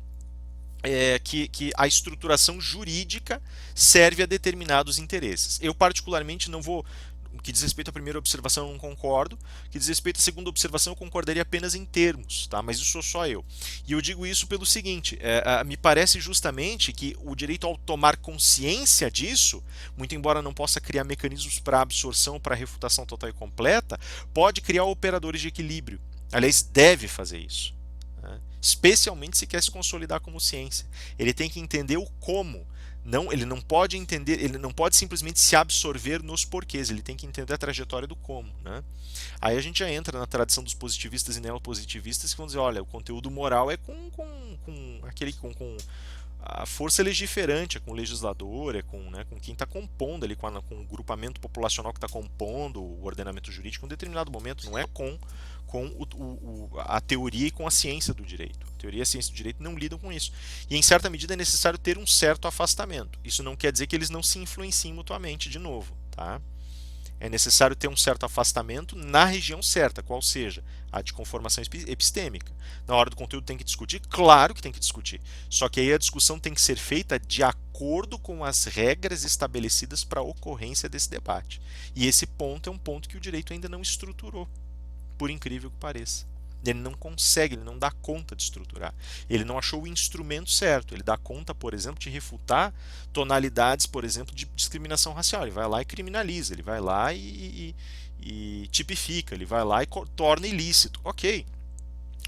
que a estruturação jurídica serve a determinados interesses. Eu, particularmente, não vou. O que diz respeito à primeira observação, eu não concordo. O que diz respeito à segunda observação, eu concordaria apenas em termos, tá? Mas isso sou só eu. E eu digo isso pelo seguinte: me parece justamente que o direito, ao tomar consciência disso, muito embora não possa criar mecanismos para absorção, para refutação total e completa, pode criar operadores de equilíbrio. Aliás, deve fazer isso, né? Especialmente se quer se consolidar como ciência. Ele tem que entender o como. Não, ele não pode entender, ele não pode simplesmente se absorver nos porquês, ele tem que entender a trajetória do como, né? Aí a gente já entra na tradição dos positivistas e neopositivistas que vão dizer, olha, o conteúdo moral é com a força legiferante, é com o legislador, é com, né, com quem está compondo ali, com o grupamento populacional que está compondo o ordenamento jurídico em um determinado momento, não é a teoria e com a ciência do direito. A teoria e a ciência do direito não lidam com isso. E em certa medida é necessário ter um certo afastamento. Isso não quer dizer que eles não se influenciem mutuamente, de novo, tá? É necessário ter um certo afastamento na região certa, qual seja a de conformação epistêmica. Na hora do conteúdo tem que discutir? Claro que tem que discutir. Só que aí a discussão tem que ser feita de acordo com as regras estabelecidas para a ocorrência desse debate. E esse ponto é um ponto que o direito ainda não estruturou, por incrível que pareça. Ele não consegue, ele não dá conta de estruturar. Ele não achou o instrumento certo. Ele dá conta, por exemplo, de refutar tonalidades, por exemplo, de discriminação racial. Ele vai lá e criminaliza, ele vai lá e tipifica, ele vai lá e torna ilícito. Ok,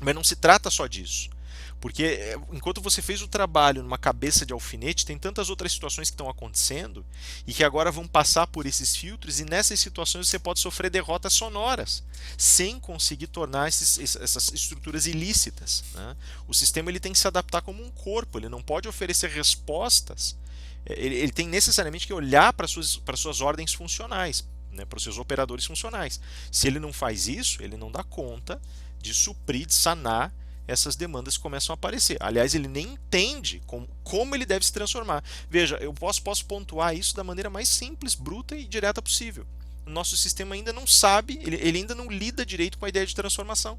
mas não se trata só disso. Porque enquanto você fez o trabalho numa cabeça de alfinete, tem tantas outras situações que estão acontecendo e que agora vão passar por esses filtros, e nessas situações você pode sofrer derrotas sonoras, sem conseguir tornar essas estruturas ilícitas, né? O sistema ele tem que se adaptar como um corpo, ele não pode oferecer respostas, ele tem necessariamente que olhar para suas ordens funcionais, né, para os seus operadores funcionais. Se ele não faz isso, ele não dá conta de suprir, de sanar essas demandas que começam a aparecer. Aliás, ele nem entende como ele deve se transformar. Veja, eu posso pontuar isso da maneira mais simples, bruta e direta possível. O nosso sistema ainda não sabe, ele ainda não lida direito com a ideia de transformação.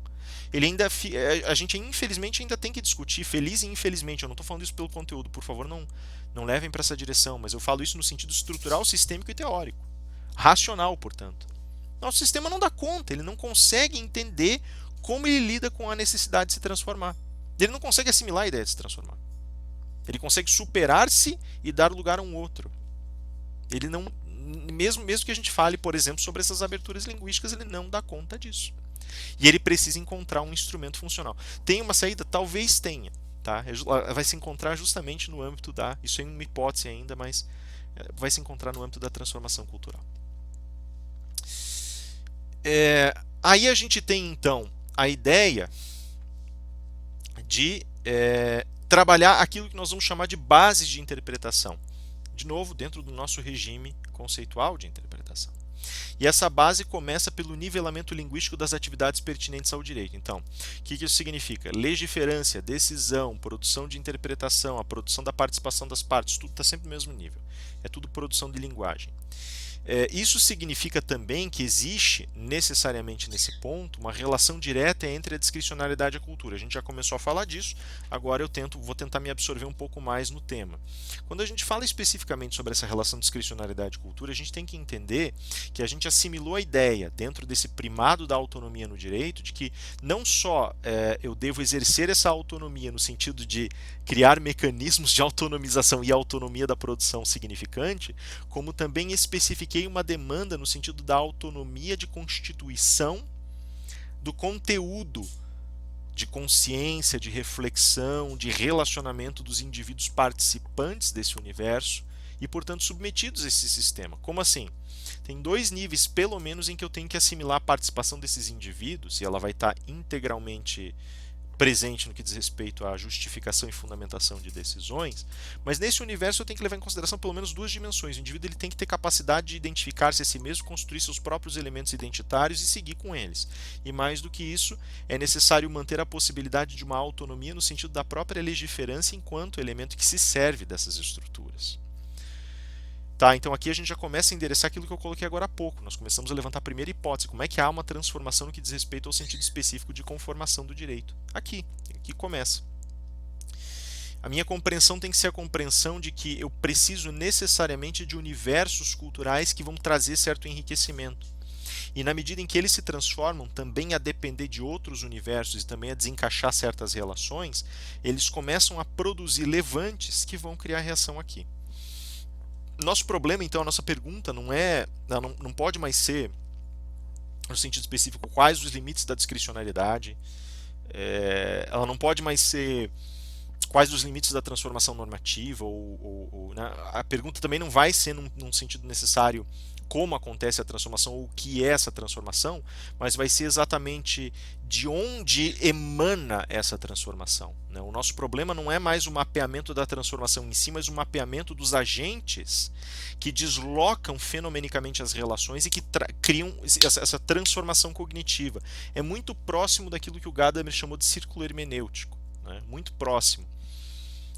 A gente infelizmente ainda tem que discutir, feliz e infelizmente, eu não estou falando isso pelo conteúdo, por favor, não levem para essa direção, mas eu falo isso no sentido estrutural, sistêmico e teórico. Racional, portanto. Nosso sistema não dá conta, ele não consegue entender como ele lida com a necessidade de se transformar. Ele não consegue assimilar a ideia de se transformar. Ele consegue superar-se e dar lugar a um outro. Ele não, mesmo que a gente fale, por exemplo, sobre essas aberturas linguísticas, ele não dá conta disso. E ele precisa encontrar um instrumento funcional. Tem uma saída? Talvez tenha. Tá? Vai se encontrar justamente no âmbito da... Isso é uma hipótese ainda, mas vai se encontrar no âmbito da transformação cultural. Aí a gente tem, então, a ideia de trabalhar aquilo que nós vamos chamar de bases de interpretação. De novo, dentro do nosso regime conceitual de interpretação. E essa base começa pelo nivelamento linguístico das atividades pertinentes ao direito. Então, o que isso significa? Legiferância, decisão, produção de interpretação, a produção da participação das partes, tudo está sempre no mesmo nível. É tudo produção de linguagem. Isso significa também que existe, necessariamente nesse ponto, uma relação direta entre a discricionariedade e a cultura. A gente já começou a falar disso, agora vou tentar me absorver um pouco mais no tema. Quando a gente fala especificamente sobre essa relação discricionariedade e cultura, a gente tem que entender que a gente assimilou a ideia, dentro desse primado da autonomia no direito, de que não só eu devo exercer essa autonomia no sentido de criar mecanismos de autonomização e autonomia da produção significante, como também especifiquei uma demanda no sentido da autonomia de constituição do conteúdo de consciência, de reflexão, de relacionamento dos indivíduos participantes desse universo e, portanto, submetidos a esse sistema. Como assim? Tem dois níveis, pelo menos, em que eu tenho que assimilar a participação desses indivíduos, e ela vai estar integralmente presente no que diz respeito à justificação e fundamentação de decisões, mas nesse universo eu tenho que levar em consideração pelo menos duas dimensões. O indivíduo ele tem que ter capacidade de identificar-se a si mesmo, construir seus próprios elementos identitários e seguir com eles. E mais do que isso, é necessário manter a possibilidade de uma autonomia no sentido da própria legiferância enquanto elemento que se serve dessas estruturas. Tá, então aqui a gente já começa a endereçar aquilo que eu coloquei agora há pouco. Nós começamos a levantar a primeira hipótese. Como é que há uma transformação no que diz respeito ao sentido específico de conformação do direito? Aqui começa. A minha compreensão tem que ser a compreensão de que eu preciso necessariamente de universos culturais que vão trazer certo enriquecimento. E na medida em que eles se transformam também a depender de outros universos e também a desencaixar certas relações, eles começam a produzir levantes que vão criar reação aqui. Nosso problema, então, a nossa pergunta não pode mais ser, no sentido específico, quais os limites da discricionariedade, ela não pode mais ser quais os limites da transformação normativa, né? A pergunta também não vai ser num sentido necessário como acontece a transformação ou o que é essa transformação, mas vai ser exatamente de onde emana essa transformação, né? O nosso problema não é mais o mapeamento da transformação em si, mas o mapeamento dos agentes que deslocam fenomenicamente as relações e que criam essa transformação cognitiva. É muito próximo daquilo que o Gadamer chamou de círculo hermenêutico, né? Muito próximo.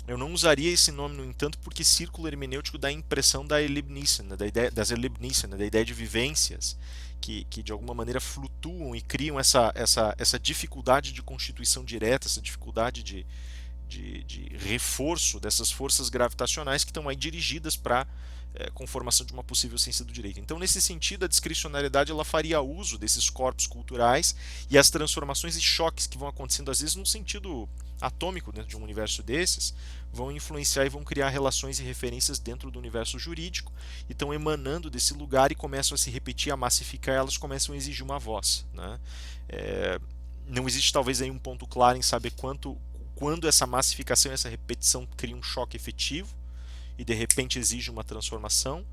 Eu não usaria esse nome, no entanto, porque círculo hermenêutico dá a impressão da Erlebnisse, né, das Erlebnisse, né, da ideia de vivências, que de alguma maneira flutuam e criam essa dificuldade de constituição direta, essa dificuldade de reforço dessas forças gravitacionais que estão aí dirigidas para conformação de uma possível ciência do direito. Então, nesse sentido, a discricionariedade ela faria uso desses corpos culturais e as transformações e choques que vão acontecendo, às vezes, num sentido atômico dentro de um universo desses, vão influenciar e vão criar relações e referências dentro do universo jurídico e estão emanando desse lugar e começam a se repetir, a massificar, elas começam a exigir uma voz, né? Não existe talvez aí um ponto claro em saber quando essa massificação e essa repetição cria um choque efetivo e de repente exige uma transformação,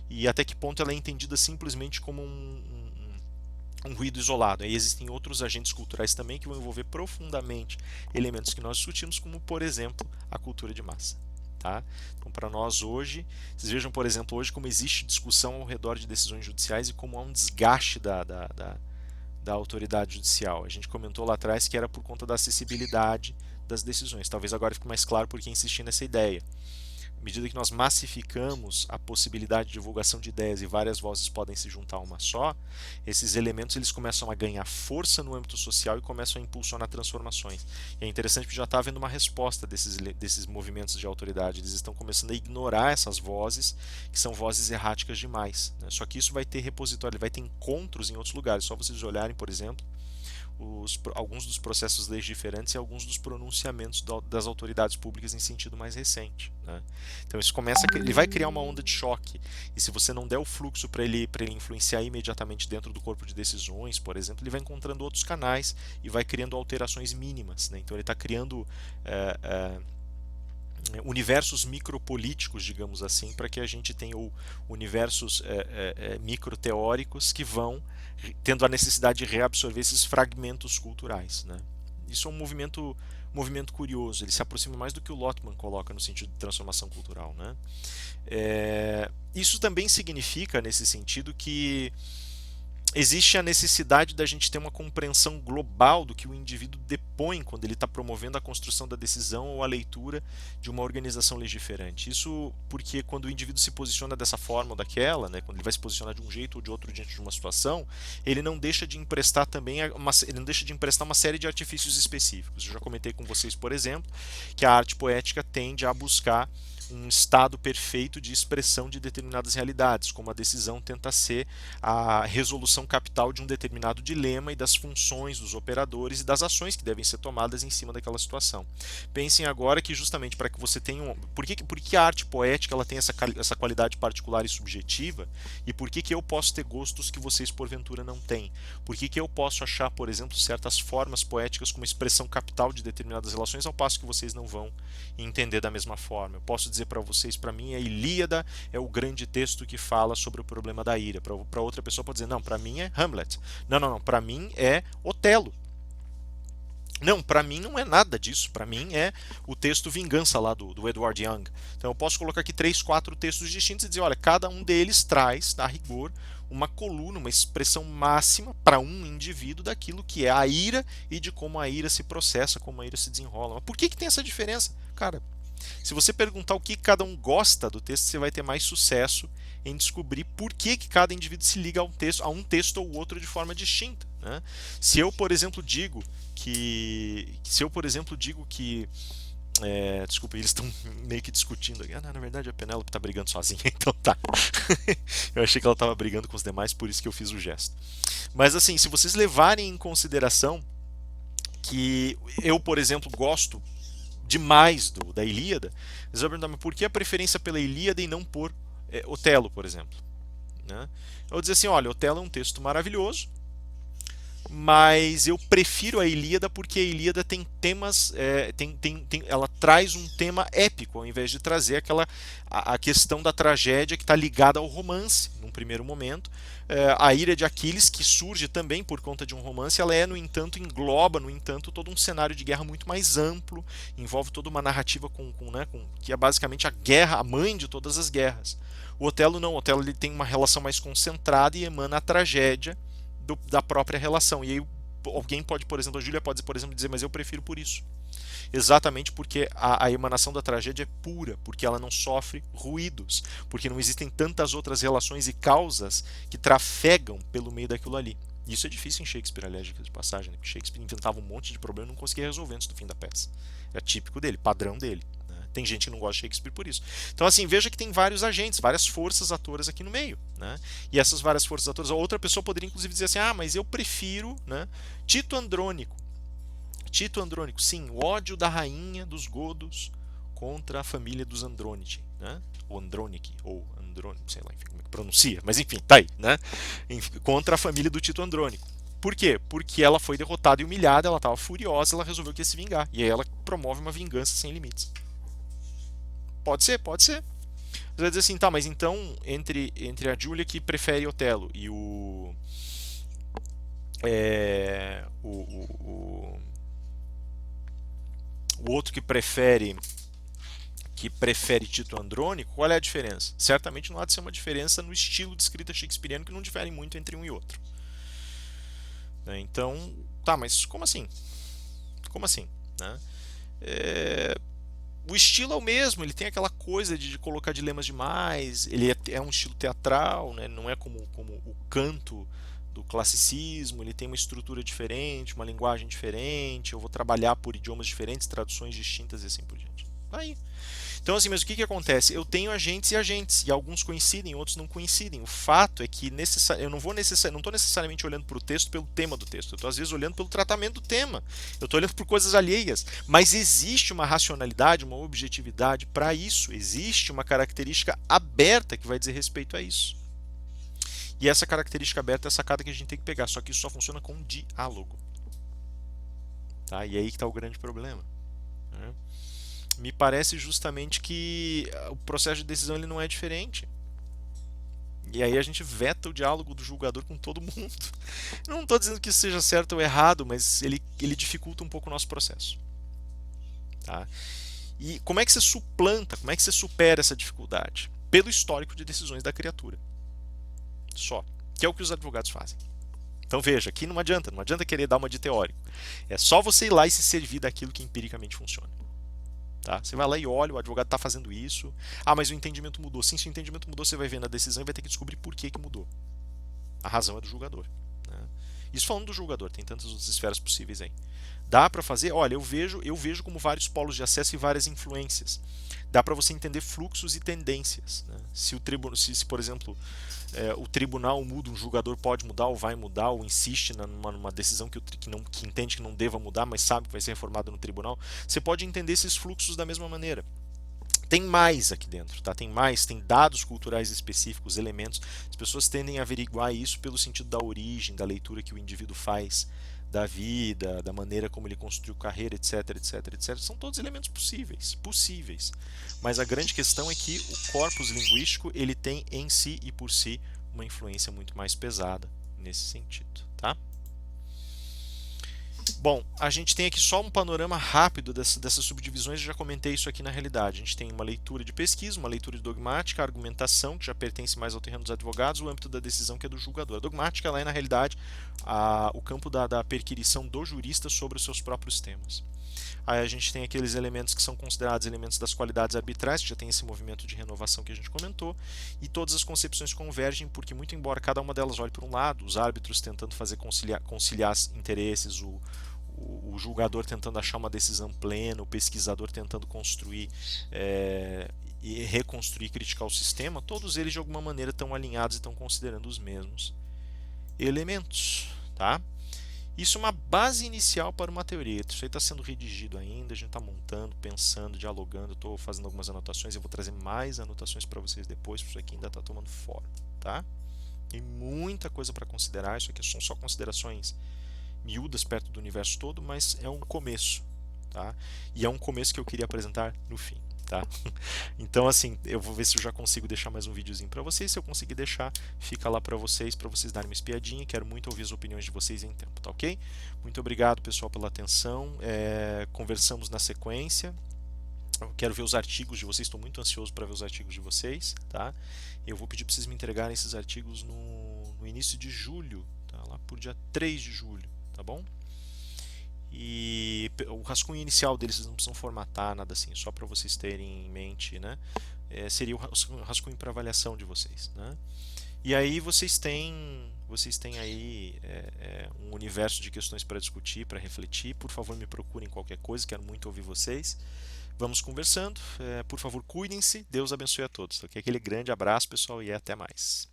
e até que ponto ela é entendida simplesmente como um ruído isolado. Aí existem outros agentes culturais também que vão envolver profundamente elementos que nós discutimos, como por exemplo a cultura de massa. Tá? Então, para nós hoje, vocês vejam, por exemplo, hoje como existe discussão ao redor de decisões judiciais e como há um desgaste da autoridade judicial. A gente comentou lá atrás que era por conta da acessibilidade das decisões. Talvez agora fique mais claro por que insistir nessa ideia. À medida que nós massificamos a possibilidade de divulgação de ideias e várias vozes podem se juntar a uma só, esses elementos eles começam a ganhar força no âmbito social e começam a impulsionar transformações. E é interessante porque já está havendo uma resposta desses movimentos de autoridade. Eles estão começando a ignorar essas vozes, que são vozes erráticas demais, né? Só que isso vai ter repositório, vai ter encontros em outros lugares. Só vocês olharem, por exemplo, alguns dos processos legiferantes e alguns dos pronunciamentos das autoridades públicas em sentido mais recente, né? Então isso ele vai criar uma onda de choque, e se você não der o fluxo para ele influenciar imediatamente dentro do corpo de decisões, por exemplo, ele vai encontrando outros canais e vai criando alterações mínimas, né? Então ele está criando universos micropolíticos, digamos assim, para que a gente tenha universos microteóricos que vão tendo a necessidade de reabsorver esses fragmentos culturais, né? Isso é um movimento curioso, ele se aproxima mais do que o Lotman coloca no sentido de transformação cultural, né? Isso também significa, nesse sentido, que existe a necessidade da gente ter uma compreensão global do que o indivíduo depõe quando ele está promovendo a construção da decisão ou a leitura de uma organização legiferante. Isso porque quando o indivíduo se posiciona dessa forma ou daquela, né, quando ele vai se posicionar de um jeito ou de outro diante de uma situação, ele não deixa de emprestar uma série de artifícios específicos. Eu já comentei com vocês, por exemplo, que a arte poética tende a buscar um estado perfeito de expressão de determinadas realidades, como a decisão tenta ser a resolução capital de um determinado dilema e das funções dos operadores e das ações que devem ser tomadas em cima daquela situação. Pensem agora que justamente para que você tenha por que a arte poética ela tem essa qualidade particular e subjetiva, e por que eu posso ter gostos que vocês porventura não têm? Por que eu posso achar, por exemplo, certas formas poéticas como expressão capital de determinadas relações, ao passo que vocês não vão entender da mesma forma? Eu posso dizer para vocês, para mim a Ilíada é o grande texto que fala sobre o problema da ira. Para outra pessoa pode dizer, não, para mim é Hamlet. Não, para mim é Otelo. Não, para mim não é nada disso. Para mim é o texto Vingança lá do Edward Young. Então eu posso colocar aqui três, quatro textos distintos e dizer, olha, cada um deles traz, a rigor, uma coluna, uma expressão máxima para um indivíduo daquilo que é a ira e de como a ira se processa, como a ira se desenrola. Mas por que tem essa diferença? Cara, se você perguntar o que cada um gosta do texto, você vai ter mais sucesso em descobrir por que cada indivíduo se liga a um texto ou outro de forma distinta. Né? Se eu, por exemplo, digo que desculpa, eles estão meio que discutindo aqui. Na verdade a Penélope está brigando sozinha, então tá. Eu achei que ela estava brigando com os demais, por isso que eu fiz o gesto. Mas assim, se vocês levarem em consideração que eu, por exemplo, gosto demais da Ilíada, vocês vão perguntar, mas por que a preferência pela Ilíada e não por Otelo, por exemplo? Né? Eu vou dizer assim, olha, Otelo é um texto maravilhoso, mas eu prefiro a Ilíada porque a Ilíada tem temas, ela traz um tema épico ao invés de trazer a questão da tragédia que está ligada ao romance num primeiro momento. A ira de Aquiles, que surge também por conta de um romance, ela no entanto engloba, no entanto, todo um cenário de guerra muito mais amplo, envolve toda uma narrativa que é basicamente a guerra, a mãe de todas as guerras. O Otelo não, o Otelo ele tem uma relação mais concentrada e emana a tragédia da própria relação. E aí alguém pode, por exemplo, a Júlia pode, por exemplo, dizer, mas eu prefiro por isso. Exatamente porque a emanação da tragédia é pura, porque ela não sofre ruídos, porque não existem tantas outras relações e causas que trafegam pelo meio daquilo ali. Isso é difícil em Shakespeare, aliás, de passagem, né? Porque Shakespeare inventava um monte de problema e não conseguia resolver antes do fim da peça. É típico dele, padrão dele. Tem gente que não gosta de Shakespeare por isso. Então, assim, veja que tem vários agentes, várias forças atoras aqui no meio. Né? E essas várias forças atoras, a outra pessoa poderia inclusive dizer assim, mas eu prefiro, né, Tito Andrônico. Tito Andrônico, sim, o ódio da rainha dos godos contra a família dos Andrônici. Né? Ou Andrônici, ou Andrônico, sei lá enfim, como é que pronuncia, mas enfim, tá aí. Né? Contra a família do Tito Andrônico. Por quê? Porque ela foi derrotada e humilhada, ela estava furiosa, ela resolveu que ia se vingar. E aí ela promove uma vingança sem limites. Pode ser, pode ser. Você vai dizer assim, tá, mas então entre a Julia que prefere Otelo e é, o, o, o outro que prefere Tito Andrônico, qual é a diferença? Certamente não há de ser uma diferença no estilo de escrita shakespeariano que não difere muito entre um e outro. Então, tá, mas como assim? Como assim? Né? O estilo é o mesmo, ele tem aquela coisa de colocar dilemas demais, ele é um estilo teatral, né? Não é como o canto do classicismo, ele tem uma estrutura diferente, uma linguagem diferente, eu vou trabalhar por idiomas diferentes, traduções distintas e assim por diante. Aí. Então, assim, mas o que acontece? Eu tenho agentes, e alguns coincidem, outros não coincidem. O fato é que eu não estou necessariamente olhando para o texto pelo tema do texto, eu estou às vezes olhando pelo tratamento do tema, eu estou olhando por coisas alheias, mas existe uma racionalidade, uma objetividade para isso, existe uma característica aberta que vai dizer respeito a isso. E essa característica aberta é a sacada que a gente tem que pegar, só que isso só funciona com um diálogo. Tá? E aí que está o grande problema. Né? Me parece justamente que o processo de decisão ele não é diferente. E aí a gente veta o diálogo do julgador com todo mundo. Eu não estou dizendo que isso seja certo ou errado, mas ele dificulta um pouco o nosso processo. Tá? E como é que você suplanta, como é que você supera essa dificuldade? Pelo histórico de decisões da criatura. Só. Que é o que os advogados fazem. Então veja, aqui não adianta querer dar uma de teórico. É só você ir lá e se servir daquilo que empiricamente funciona. Tá? Você vai lá e olha, o advogado está fazendo isso. Mas o entendimento mudou. Sim, se o entendimento mudou, você vai ver na decisão e vai ter que descobrir por que mudou. A razão é do julgador. Né? Isso falando do julgador, tem tantas outras esferas possíveis aí. Dá para fazer, olha, eu vejo como vários polos de acesso e várias influências. Dá para você entender fluxos e tendências. Né? Se, por exemplo, o tribunal muda, um julgador pode mudar ou vai mudar, ou insiste numa decisão que entende que não deva mudar, mas sabe que vai ser reformada no tribunal, você pode entender esses fluxos da mesma maneira. Tem mais aqui dentro, tá? Tem dados culturais específicos, elementos. As pessoas tendem a averiguar isso pelo sentido da origem, da leitura que o indivíduo faz da vida, da maneira como ele construiu carreira, etc, etc, etc. São todos elementos possíveis. Mas a grande questão é que o corpus linguístico ele tem em si e por si uma influência muito mais pesada nesse sentido, tá? Bom, a gente tem aqui só um panorama rápido dessas subdivisões, eu já comentei isso aqui na realidade. A gente tem uma leitura de pesquisa, uma leitura de dogmática, a argumentação, que já pertence mais ao terreno dos advogados, o âmbito da decisão, que é do julgador. A dogmática ela é, na realidade, o campo da perquirição do jurista sobre os seus próprios temas. Aí a gente tem aqueles elementos que são considerados elementos das qualidades arbitrais, que já tem esse movimento de renovação que a gente comentou, e todas as concepções convergem, porque muito embora cada uma delas olhe para um lado, os árbitros tentando fazer conciliar interesses, o julgador tentando achar uma decisão plena, o pesquisador tentando construir e reconstruir e criticar o sistema, todos eles de alguma maneira estão alinhados e estão considerando os mesmos elementos, tá? Isso é uma base inicial para uma teoria. Isso aí está sendo redigido ainda, a gente está montando, pensando, dialogando. Estou fazendo algumas anotações, eu vou trazer mais anotações para vocês depois, porque isso aqui ainda está tomando forma, tá? Tem muita coisa para considerar, isso aqui são só considerações miúdas perto do universo todo, mas é um começo, tá? E é um começo que eu queria apresentar no fim, tá? Então, assim, eu vou ver se eu já consigo deixar mais um videozinho para vocês. Se eu conseguir deixar, fica lá para vocês darem uma espiadinha. Quero muito ouvir as opiniões de vocês em tempo, tá ok? Muito obrigado, pessoal, pela atenção. Conversamos na sequência. Eu quero ver os artigos de vocês, estou muito ansioso para ver os artigos de vocês, tá? Eu vou pedir para vocês me entregarem esses artigos no início de julho, tá? Lá por dia 3 de julho, tá bom? E o rascunho inicial deles, vocês não precisam formatar nada assim, só para vocês terem em mente, né? Seria o rascunho para avaliação de vocês, né? E aí vocês têm aí um universo de questões para discutir, para refletir. Por favor, me procurem qualquer coisa, quero muito ouvir vocês. Vamos conversando. Por favor, cuidem-se. Deus abençoe a todos. Ok? Aquele grande abraço, pessoal, e até mais.